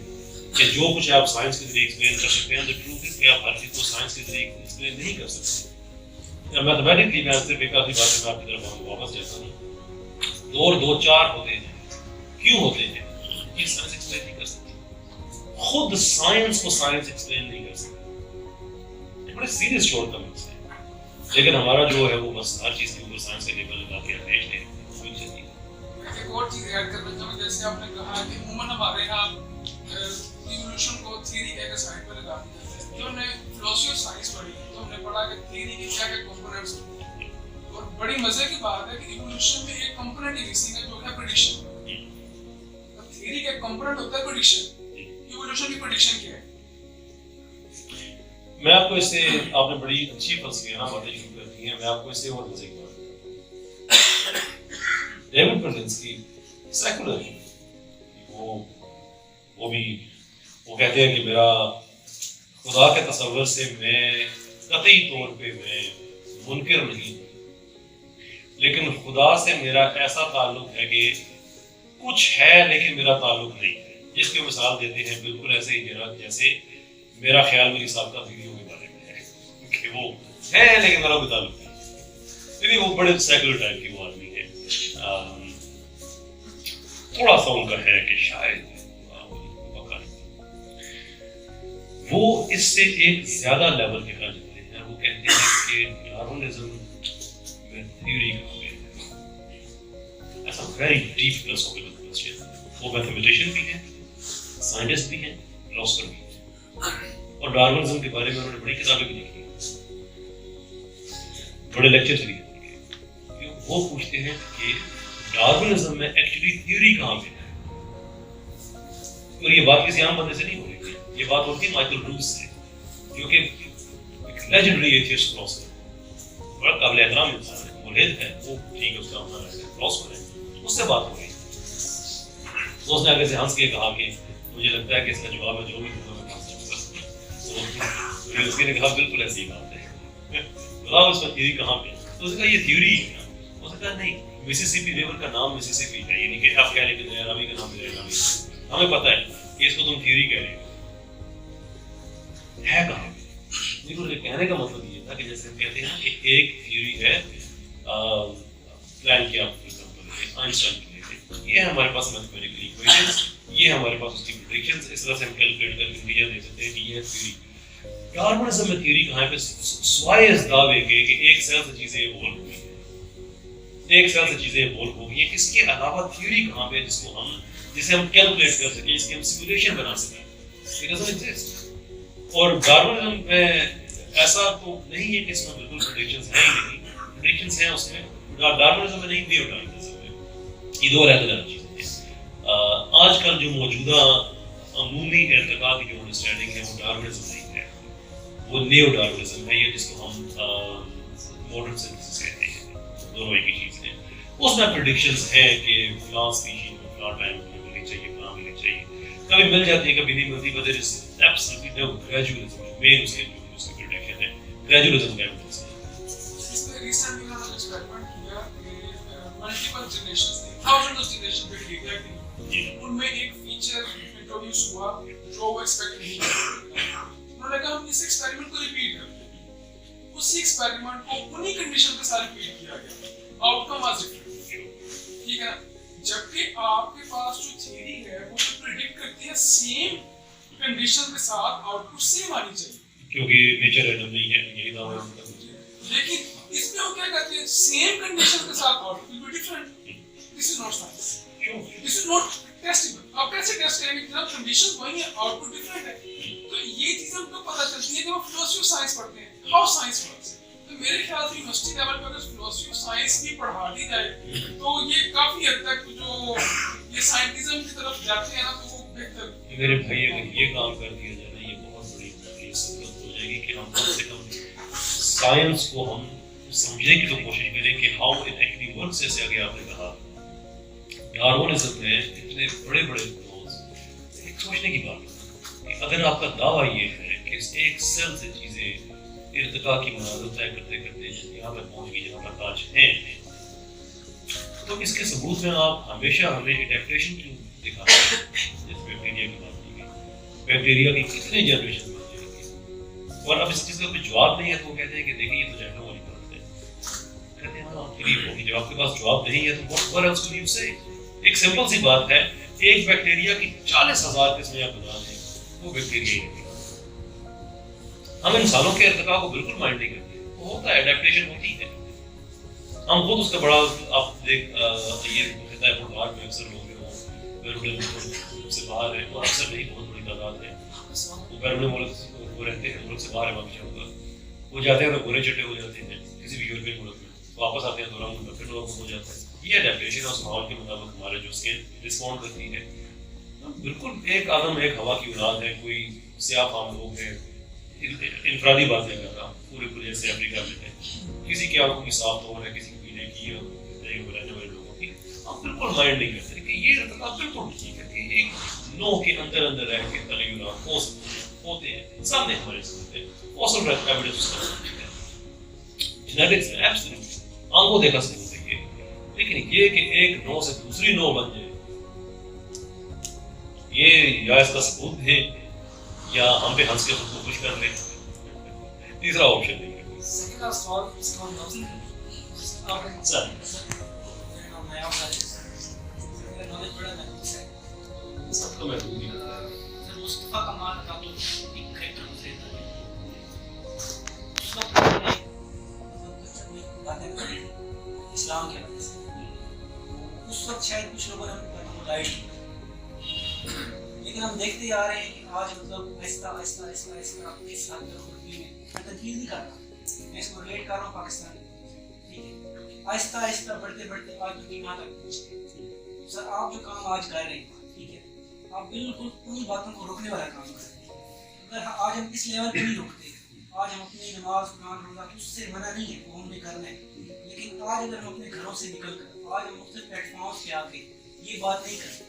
کہ جو کچھ آپ سائنس کے ذریعے ایکسپلین کر سکتے ہیں، the truth is کہ آپ ہر چیز کو سائنس کے ذریعے ایکسپلین نہیں کر سکتے. میتھمیٹکلی میں صرف ایک آدھی بات میں آپ کی طرف واپس جاتا ہوں. 2 اور 2 4 ہوتے ہیں. کیوں ہوتے ہیں؟ یہ سائنس ایکسپلین نہیں کر سکتی. خود سائنس کو سائنس ایکسپلین نہیں کر سکتی. یہ بڑے سیریس شورٹ کمنٹس ہیں، لیکن ہمارا جو ہے وہ بس ہر چیز کے اوپر سائنس کا لیبل لگا کے بیچ دیں. ایک اور چیز ایڈ کرنا چاہوں گا، جیسے آپ نے کہا کہ عموماً ہمارے یہاں ایوولوشن کو تھیوری کے سائڈ پہ لگا دیا جاتا ہے. جو ہم نے فلسفی آف سائنس پڑھی تو ہم نے پڑھا کہ تھیوری کے کیا کیا کمپوننٹس ہوتے ہیں، اور بڑی مزے کی بات ہے کہ ایوولوشن میں ایک کمپوننٹ مسنگ ہے جو ہے پریڈکشن. تھیوری کا ایک کمپوننٹ ہوتا ہے پریڈکشن. ایوولوشن کی پریڈکشن کیا ہے؟ میں آپ کو اس سے، آپ نے بڑی اچھی فلسفیانہ باتیں شروع کر دی ہیں، میں آپ کو اس سے اور مزے کی بات کرتا ہوں. ڈیوڈ برلنسکی سیکولر ہے، وہ کہتے ہیں کہ میرا خدا کے تصور سے میں قطعی طور پہ میں منکر نہیں ہوں، لیکن خدا سے میرا ایسا تعلق ہے کہ کچھ ہے لیکن میرا تعلق نہیں ہے. جس کی مثال دیتے ہیں بالکل ایسے ہی جیسے میرا خیال میری سابقہ بیویوں کے بارے میں ہے کہ وہ ہے لیکن میرا کوئی تعلق نہیں. لیکن وہ بڑے سیکولر ٹائپ کی وہ آدمی ہے. تھوڑا سا ان کا ہے کہ شاید وہ اس سے ایک زیادہ لیول کے کہا جاتے ہیں. وہ کہتے ہیں کہ ڈارونزم میں تھیوری کا ہو گیا. ایسا ویری ڈیپ فلسفیکل کوسچن. وہ میتھمیٹیشین بھی ہیں، سائنٹسٹ بھی ہیں، فلاسفر بھی ہیں، اور اور ڈارونزم کے بارے میں انہوں نے بڑی کتابیں بھی لکھی ہیں, بڑے لیکچرز بھی دیے. وہ پوچھتے ہیں کہ ڈارونزم میں ایکچولی تھیوری کہاں پہ ہے. اور یہ بات کسی عام بندے سے نہیں ہو رہی ہے, یہ بات ہوتی ہے مائیکل روز سے, جو کہ ایک لیجنڈری ایتھیسٹ فلاسفر بڑا قابل احترام انسان ہے, ملحد ہے وہ, ٹھیک ہے اس کا اپنا فلاسفر ہے, اس سے بات ہو رہی ہے. تو اس نے آگے سے ہنس کے کہا کہ مجھے لگتا ہے کہ اس کا جواب ہے جو بھی دوں گا میں کام کروں گا. اس نے کہا بالکل ایسی بات ہے, بتاؤ اس کا تھیوری کہاں پہ. تو اس نے کہا یہ تھیوری ہے. اس نے کہا نہیں, مسیسپی ریور کا نام مسیسپی ہے, یعنی کہ آپ کہہ لیں کہ راوی کا نام ہے راوی, ہمیں پتہ ہے کہ اس کو تم تھیوری کہہ رہے ہو, ہے کہاں پہ. لیکن کہنے کا مطلب یہ تھا کہ جیسے کہتے ہیں کہ ایک تھیوری ہے پلان کی, آپ آئنسٹائن کی لیتے, یہ ہمارے پاس میتھمیٹیکل ایکویشنز, یہ ہمارے پاس اس کی پریڈکشنز, اس طرح سے ہم کیلکولیٹ کر کے نتیجہ دے سکتے ہیں کہ یہ ہے تھیوری. ڈارونزم میں تھیوری کہاں پہ, سوائے اس دعوے کے کہ ایک سیل سے چیزیں ایوولو ہوئی ہیں, ایک سیل سے چیزیں ایوولو ہو گئی ہیں, اس کے علاوہ تھیوری کہاں پہ جسے ہم کیلکولیٹ کر سکیں, جس کی ہم سیمولیشن بنا سکیں. It doesn't exist. اور ڈارونزم میں ایسا تو نہیں ہے کہ اس میں بالکل پریڈکشنز ہیں ہی نہیں, پریڈکشنز ہیں اس میں, ڈارونزم میں نہیں, نیو ڈارونزم میں. یہ دو علیحدہ چیزیں ہیں. آج کل جو موجودہ عمومی ارتقاء کی جو انڈرسٹینڈنگ ہے وہ ڈارونزم نہیں ہے, وہ نیو ڈارونزم ہے, یہ جس کو ہم ماڈرن سائنس کہتے ہیں. دونوں ایک ہی چیز ہیں. اس میں پریڈکشنز ہیں کہ فلاں اسپیشیز کو فلاں ٹائم میں ملنی چاہیے, فلاں ملنی چاہیے, کبھی مل جاتی ہے کبھی نہیں ملتی, but there is absolutely no gradualism. مین اس کی پریڈکشن ہے gradualism کا ایویڈنس ہے. اس میں ریسنٹلی انہوں نے ایکسپیریمنٹ کیا کہ ملٹیپل جنریشنز تھے, تھاؤزنڈ آف جنریشن پہ ڈیٹا کی, ان میں ایک فیچر انٹروڈیوس ہوا جو وہ ایکسپیکٹ نہیں کرتے. انہوں نے کہا ہم اس ایکسپیریمنٹ کو ریپیٹ کرتے ہیں. اسی ایکسپیریمنٹ کو انہی کنڈیشن کے ساتھ ریپیٹ کیا گیا, آؤٹ کم واز ڈفرنٹ. ٹھیک ہے نا, جبکہ آپ کے پاس جو تھیوری ہے وہ تو پریڈکٹ کرتی ہے سیم کنڈیشن کے ساتھ آؤٹ پٹ سیم آنی چاہیے, کیونکہ نیچر رینڈم نہیں ہے, یہی دعویٰ ہے. لیکن اس میں ہم کیا کہتے ہیں, سیم کنڈیشن کے ساتھ output will be different. This is not science, this is not testable. آپ کیسے ٹیسٹ کریں گے جب کنڈیشن وہی ہے, آؤٹ پٹ ڈفرنٹ ہے. تو یہ چیز ہم کو پتہ چلتی ہے کہ ہم فلسفی آف سائنس پڑھتے ہیں, ہاؤ سائنس ورکس. تو میرے خیال سے یونیورسٹی لیول پہ اگر فلسفی آف سائنس بھی پڑھا دی جائے تو یہ کافی حد تک جو یہ سائنٹزم کی طرف جاتے ہیں نا تو وہ بہتر. میرے بھائی اگر یہ کام کر دیا جائے نا, یہ بہت بڑی سہولت ہو جائے گی کہ ہم کم سے کم سائنس کو ہم سمجھنے کی تو کوشش کریں کہ ہاؤ اٹ ایکچولی ورکس. جیسے آگے آپ نے کہا ڈارونزم میں اتنے بڑے بڑے فلوز, ایک سوچنے کی بات ہے کہ اگر آپ کا دعویٰ یہ ہے کہ ایک سیل سے چیزیں ارتقاء کی منازل طے کرتے کرتے یہاں پر پہنچ گئی جہاں پر آج ہیں, تو اس کے ثبوت میں آپ ہمیشہ ہمیں اڈیپٹیشن کیوں دکھاتے ہیں. جیسے بیکٹیریا کی بات کی گئی, بیکٹیریا کی کتنے جنریشن بن جائیں گی, اور اب اس چیز کا کوئی جواب نہیں ہے تو وہ کہتے ہیں کہ دیکھیں یہ تو جہنم والی بات ہے. کہتے ہیں ہاں قریب ہوگی, جب آپ کے پاس جواب نہیں ہے تو what else could you say. ایک سمپل سی بات ہے, ایک بیکٹیریا کی 40,000 قسمیں آپ بتا دیں, وہ بیکٹیریا ہی نہیں. ہم انسانوں کے ارتقاء کو بالکل مائنڈ نہیں کرتے, وہ ہوتا ہے, ایڈیپٹیشن ہوتی ہے. ہم خود اس کا بڑا, آپ دیکھ یہ خطہ بخار میں اکثر لوگ بیرون ملک سے باہر ہیں, وہ اکثر نہیں بہت بڑی تعداد ہے, وہ بیرون ملک وہ رہتے ہیں, ملک سے باہر ہے باقی ہوگا, وہ جاتے ہیں تو گورے چٹے ہو جاتے ہیں کسی بھی یورپین ملک میں, واپس آتے ہیں تو رنگ ان کا پھر ہو جاتا ہے. یہ ایڈیپٹیشن ہے اس ماحول کے مطابق ہمارے جو اسکن رسپونڈ کرتی ہے. بالکل ایک آدم ایک ہوا کی اولاد ہے, کوئی سیاہ فام لوگ ہیں, انفرادی باتیں کر رہا ہوں, پورے جیسے افریقہ میں ہے, کسی کی آنکھوں کی صاف طور ہے, کسی کی پینے کی رہنے والے لوگوں کی, ہم بالکل مائنڈ نہیں کرتے کہ یہ ارتقاء بالکل ٹھیک ہے کہ ایک نو کے اندر رہ کے تغیرات ہو سکتے ہوتے ہیں, سامنے ہمارے سامنے فوسل ایویڈنس اس کا ثبوت ہے. جینیٹکس میں ایبسولوٹ آنکھوں دیکھا ثبوت ہے یہ, لیکن یہ کہ ایک نو سے دوسری نو بن جائے, یہ یا اس کا ثبوت ہے یا ہم پہ ہنس کے خود کو خوش کر لیں, تیسرا آپشن نہیں ہے. سب تو محدود نہیں ہوتا ہے. اسلام کے وجہ سے اس وقت شاید کچھ لوگوں نے لیکن ہم دیکھتے آ رہے ہیں کہ آج مطلب آہستہ آہستہ آہستہ آہستہ اس حد تک خودی میں تنقید نہیں کر رہا، میں اس کو ریلیٹ کر رہا ہوں پاکستان میں، ٹھیک ہے، آہستہ آہستہ بڑھتے بڑھتے آج دنیا یہاں تک پہنچ گئی۔ سر آپ جو کام آج کر رہے ہیں، ٹھیک ہے، آپ بالکل انہیں باتوں کو روکنے والا کام کر رہے ہیں۔ اگر آج ہم اس لیول پہ نہیں روکتے، آج ہم اپنی نماز قرآن روزہ اس سے منع نہیں ہے، وہ ہم نے کرنا ہے، لیکن آج اگر ہم اپنے گھروں سے نکل کر آج ہم مختلف پلیٹ فارمس پہ آ کے یہ بات نہیں کرتے،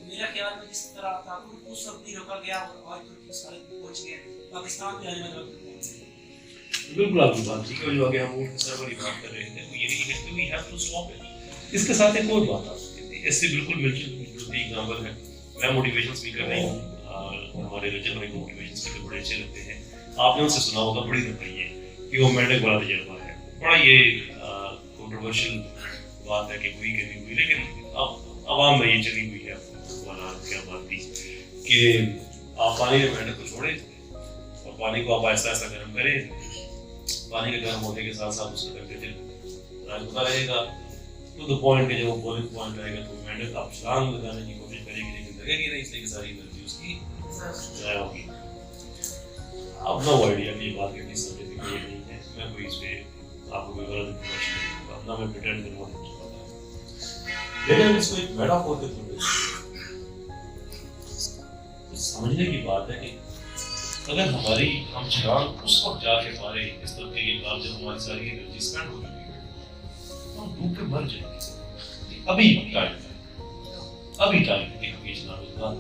میرا خیال میں جس طرح تعاون اس وقت نہیں روکا گیا اور آج ترکی اس حالت میں پہنچ گیا، پاکستان بھی آنے والا وقت پہنچ گیا۔ بالکل آپ کی بات ٹھیک ہے، جو آگے ہم اونٹ سر والی بات کر رہے تھے وہ یہ نہیں ہے کہ we have to stop it. اس کے ساتھ ایک اور بات آپ اس سے بالکل ملتی ایگزامپل ہے، میں موٹیویشن اسپیکر نہیں ہوں اور ہمارے رجب بھائی کو موٹیویشن اسپیکر بڑے اچھے لگتے ہیں، آپ نے ان سے سنا ہوگا بڑی دفعہ یہ کہ وہ میڈک بڑا تجربہ ہے، بڑا یہ کنٹروورشل بات ہے کہ ہوئی کہ نہیں ہوئی، لیکن اب عوام میں یہ چلی ہوئی ہے، کیا بات تھی کہ آپ پانی میں مینڈک کو چھوڑیں اور پانی کو آپ آہستہ آہستہ گرم کریں، پانی کے گرم ہونے کے ساتھ ساتھ اس کا ٹیمپریچر رائز ہوتا رہے گا ٹو دا پوائنٹ کہ جب وہ بوائلنگ پوائنٹ رہے گا تو مینڈک آپ چھلانگ لگانے کی کوشش کرے گی لیکن لگے گی نہیں، اس لیے کہ ساری انرجی اس کی ضائع ہوگی۔ اب نو آئیڈیا کہ یہ بات کرنی سرٹیفکیٹ نہیں ہے، میں کوئی اس پہ آپ کو کوئی غلط انفارمیشن نہیں دوں گا، نہ میں پریٹینڈ کروں گا، لیکن اس کو ایک میٹافور کے طور پہ سمجھنے کی بات ہے کہ اگر ہم چھلانگ اس وقت جا کے پارے اس طبقے کے بعد جب ہماری ساری انرجی اسپینڈ ہو چکی ہے تو ہم ڈوب کے مر جائیں گے۔ ابھی ٹائم ہے کہ ہم یہ چلانا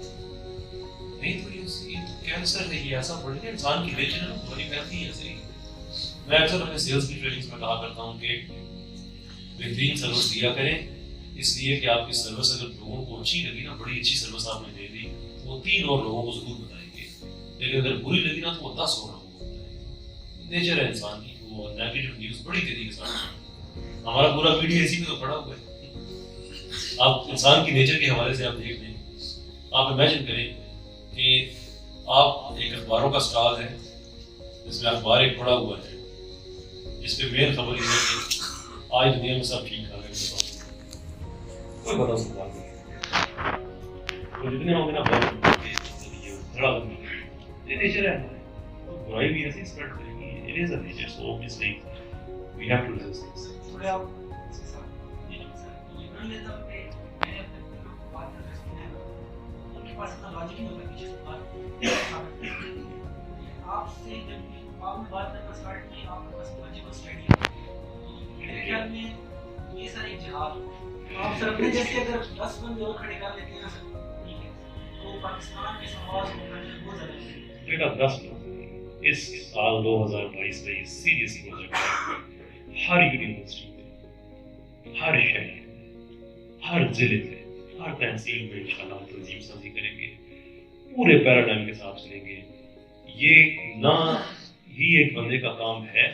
نہیں تو یہ کینسر ہے، یہ ایسا بڑھ گیا انسان کی نیچر ہے، بڑی کرتی ہے ایسے ہی۔ میں اکثر اپنے سیلس کی ٹریننگز میں کہا کرتا ہوں کہ بہترین سروس دیا کریں، اس لیے کہ آپ کی سروس اگر لوگوں کو اچھی لگی نا، بڑی اچھی سروس آپ نے دے دی، وہ 3 اور لوگوں کو ضرور بتائیں گے، لیکن اگر بری لگی نا تو وہ 10 اور لوگوں کو بتائیں گے۔ نیچر ہے انسان کی، وہ نیگیٹو نیوز بڑی تیزی کے ساتھ، ہمارا پورا میڈیا اسی میں تو پڑا ہوا ہے۔ آپ انسان کی نیچر کے حوالے سے آپ دیکھ لیں، آپ امیجن کریں کہ آپ ایک اخباروں کا اسٹال ہے جس میں اخبار ایک پڑا ہوا ہے جس پہ مین خبر یہ ہے کہ آج دنیا میں سب ٹھیک ٹھاک ہے، کوئی بتا سکتا نہیں، تو جتنے ہوں گے نا بہت یہ کھڑا کرنے یہ نیچر ہے، برائی بھی ایسی اسپریڈ کرے گی، it is a nature, so obviously we have to resist this۔ تھوڑے آپ یہ لیتا ہوں کہ میں اپنے لوگ کو بات کر رہے ہیں ان کے پاس اتنا لاجک نہیں ہوتا کہ جس بات آپ سے جب آپ نے بات کرنا اسٹارٹ کی آپ کے پاس لاجیکل اسٹڈی ہے، میرے خیال میں یہ سارا ایک جہاد ہے۔ آپ سر اپنے جیسے اگر 10 بندے اور کھڑے کر لیتے ہیں نا سر، ٹھیک ہے، تو پاکستان کے سماج کو کرنے بہت زیادہ ہے۔ بیٹا 10 لوگ اس سال 2022 میں یہ سیریس پروجیکٹ ہے، ہر یونیورسٹی میں، ہر شہر میں، ہر ضلع میں، ہر تحصیل میں انشاءاللہ ہم تنظیم سازی کریں گے، پورے پیراڈائم کے ساتھ چلیں گے۔ یہ نہ ہی ایک بندے کا کام ہے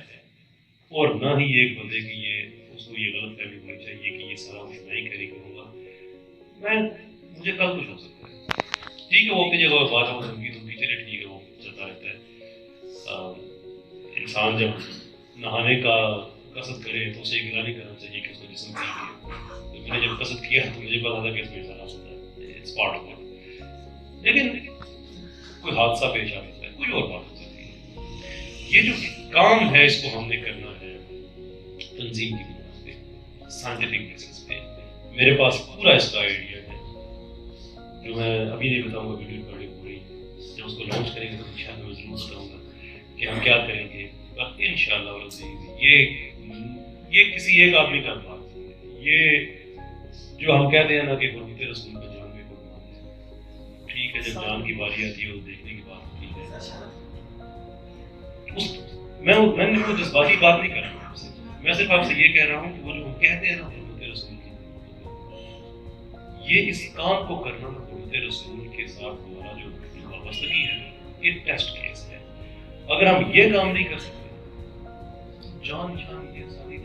اور نہ ہی ایک بندے کی اس کو یہ غلط فہمی ہونی چاہیے کہ یہ سارا کچھ میں ہی کری کروں گا، مجھے کل کچھ ہو سکتا ہے، ٹھیک ہے، وہ اپنی جگہ بات ہو سکتی تو چلے ٹھیک ہے، وہ چلتا رہتا ہے۔ انسان جب نہانے کا قصد کرے تو اسے گلا نہیں کرنا چاہیے کہ اس کا جسم ٹھیک ہے، میں نے جب قصد کیا تو مجھے پتا تھا کہ اس میں سارا ہوتا ہے، اٹس پارٹ آف اٹ، لیکن کوئی حادثہ پیش آ سکتا ہے، کوئی اور بات ہو سکتی ہے۔ یہ جو کام ہے اس کو ہم نے کرنا ہے تنظیم کی بنیاد پہ، سائنٹیفک بیسس پہ۔ میرے پاس پورا اس کا آئیڈیا ہے جو میں ابھی نہیں بتاؤں گا، ویڈیو ریکارڈنگ ہو رہی ہے، جب اس کو لانچ کریں گے تو انشاءاللہ میں ضرور بتاؤں گا کہ ہم کیا کریں گے، اور انشاءاللہ یہ کسی ایک آدمی کا بات نہیں ہے، یہ جو ہم کہتے ہیں نا کہ حرمت رسول کا جان میں قربان ہے، ٹھیک ہے، جب جان کی باری آتی ہے وہ دیکھنے کی بات ہوتی ہے، میں کوئی جذباتی بات نہیں کر رہا ہوں آپ سے، میں صرف آپ سے یہ کہہ رہا ہوں کہ وہ جو ہم کہتے ہیں نا حرمت رسول کی، یہ اس کام کو کرنا حرمت رسول کے ساتھ ہمارا جو وابستگی ہے یہ ٹیسٹ کیس ہے۔ اگر ہم یہ کام نہیں کر سکتے جان یہ ساری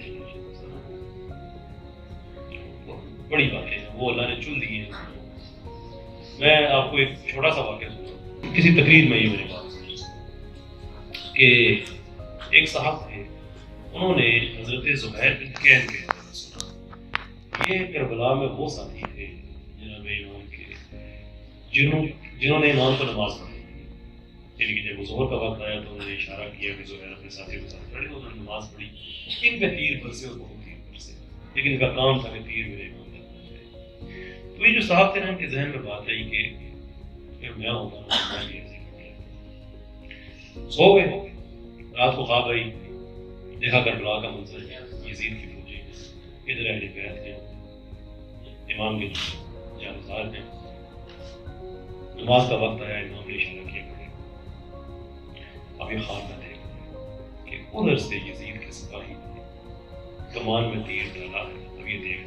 بڑی باتیں ہیں، وہ اللہ نے چن دی ہے۔ میں آپ کو ایک چھوٹا سا واقعہ سناؤں، کسی تقریر میں یہ میرے پاس کہ ایک صاحب تھے، انہوں نے حضرت زبیر بن کین کے بارے میں سنا۔ یہ کربلا میں وہ ساتھی تھے جناب امام کے جنہوں جنہوں نے امام کو نماز پڑھی، یعنی کہ جب ظہر کا وقت آیا تو انہوں نے اشارہ کیا کہ زہیر اپنے ساتھیوں کے ساتھ کھڑے، انہوں نے نماز پڑھی، ان پہ تیر پھنسے اور بہت تیر پھنسے، لیکن ان کا کام تھا کہ تیر میرے امام تک پہنچے۔ تو یہ جو صاحب تھے نا، ان کے ذہن میں بات آئی کہ اگر میں ہوتا نا تو میں بھی ایسے کرتا۔ سو گئے، رات کو خواب آئی، دیکھا کربلا کا منظر، یزید کی فوجیں ادھر اہل بیت ہیں، امام کے جانسار ہیں، نماز کا وقت آیا، امام نے اشارہ کیا کھڑے۔ اب یہ خواب میں دیکھ کہ ادھر سے یزید کے سپاہی کمان میں تیر ڈالا ہے، اب یہ دیکھ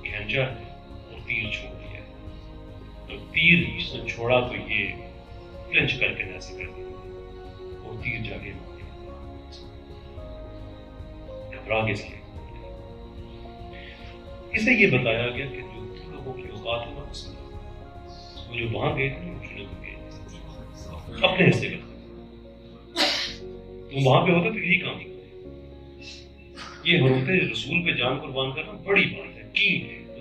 کھینچا اور تیر چھوڑ دیا، تو تیر اس نے چھوڑا تو یہ کلنچ کر کے ایسے کر دیا اور تیر جا کے مار دیا، گھبرا کے اس لیے اسے یہ بتایا گیا کہ جو لوگوں کی اوقات ہونا اس میں وہ جو وہاں گئے تھے وہ جنت گئے اپنے حصے کا، تم وہاں پہ ہوتے تو یہی کام کرتے۔ یہ حروف رسول پہ جان قربان کرنا بڑی بات ہے، کی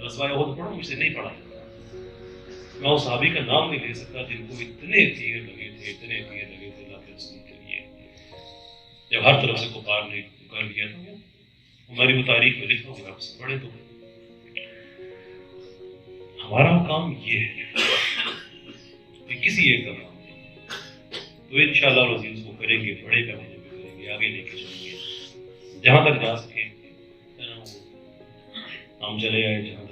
رسوائے عہد پڑھو، مجھ سے نہیں پڑھا جاتا، میں اس صحابی کا نام نہیں لے سکتا جن کو اتنے تیر لگے تھے، اتنے تیر لگے تھے اللہ کے رسول کے لیے، جب ہر طرف سے پکار لیا تھا۔ ہماری وہ تاریخ میں لکھا ہوگا، آپ سے پڑھے تو ہمارا کام یہ ہے کہ کسی ایک کا کام نہیں، تو انشاءاللہ العزیز وہ کریں گے، بڑے پیمانے پہ کریں گے، آگے لے کے چلیں گے جہاں تک جا سکے، ہم چلے آئے جہاں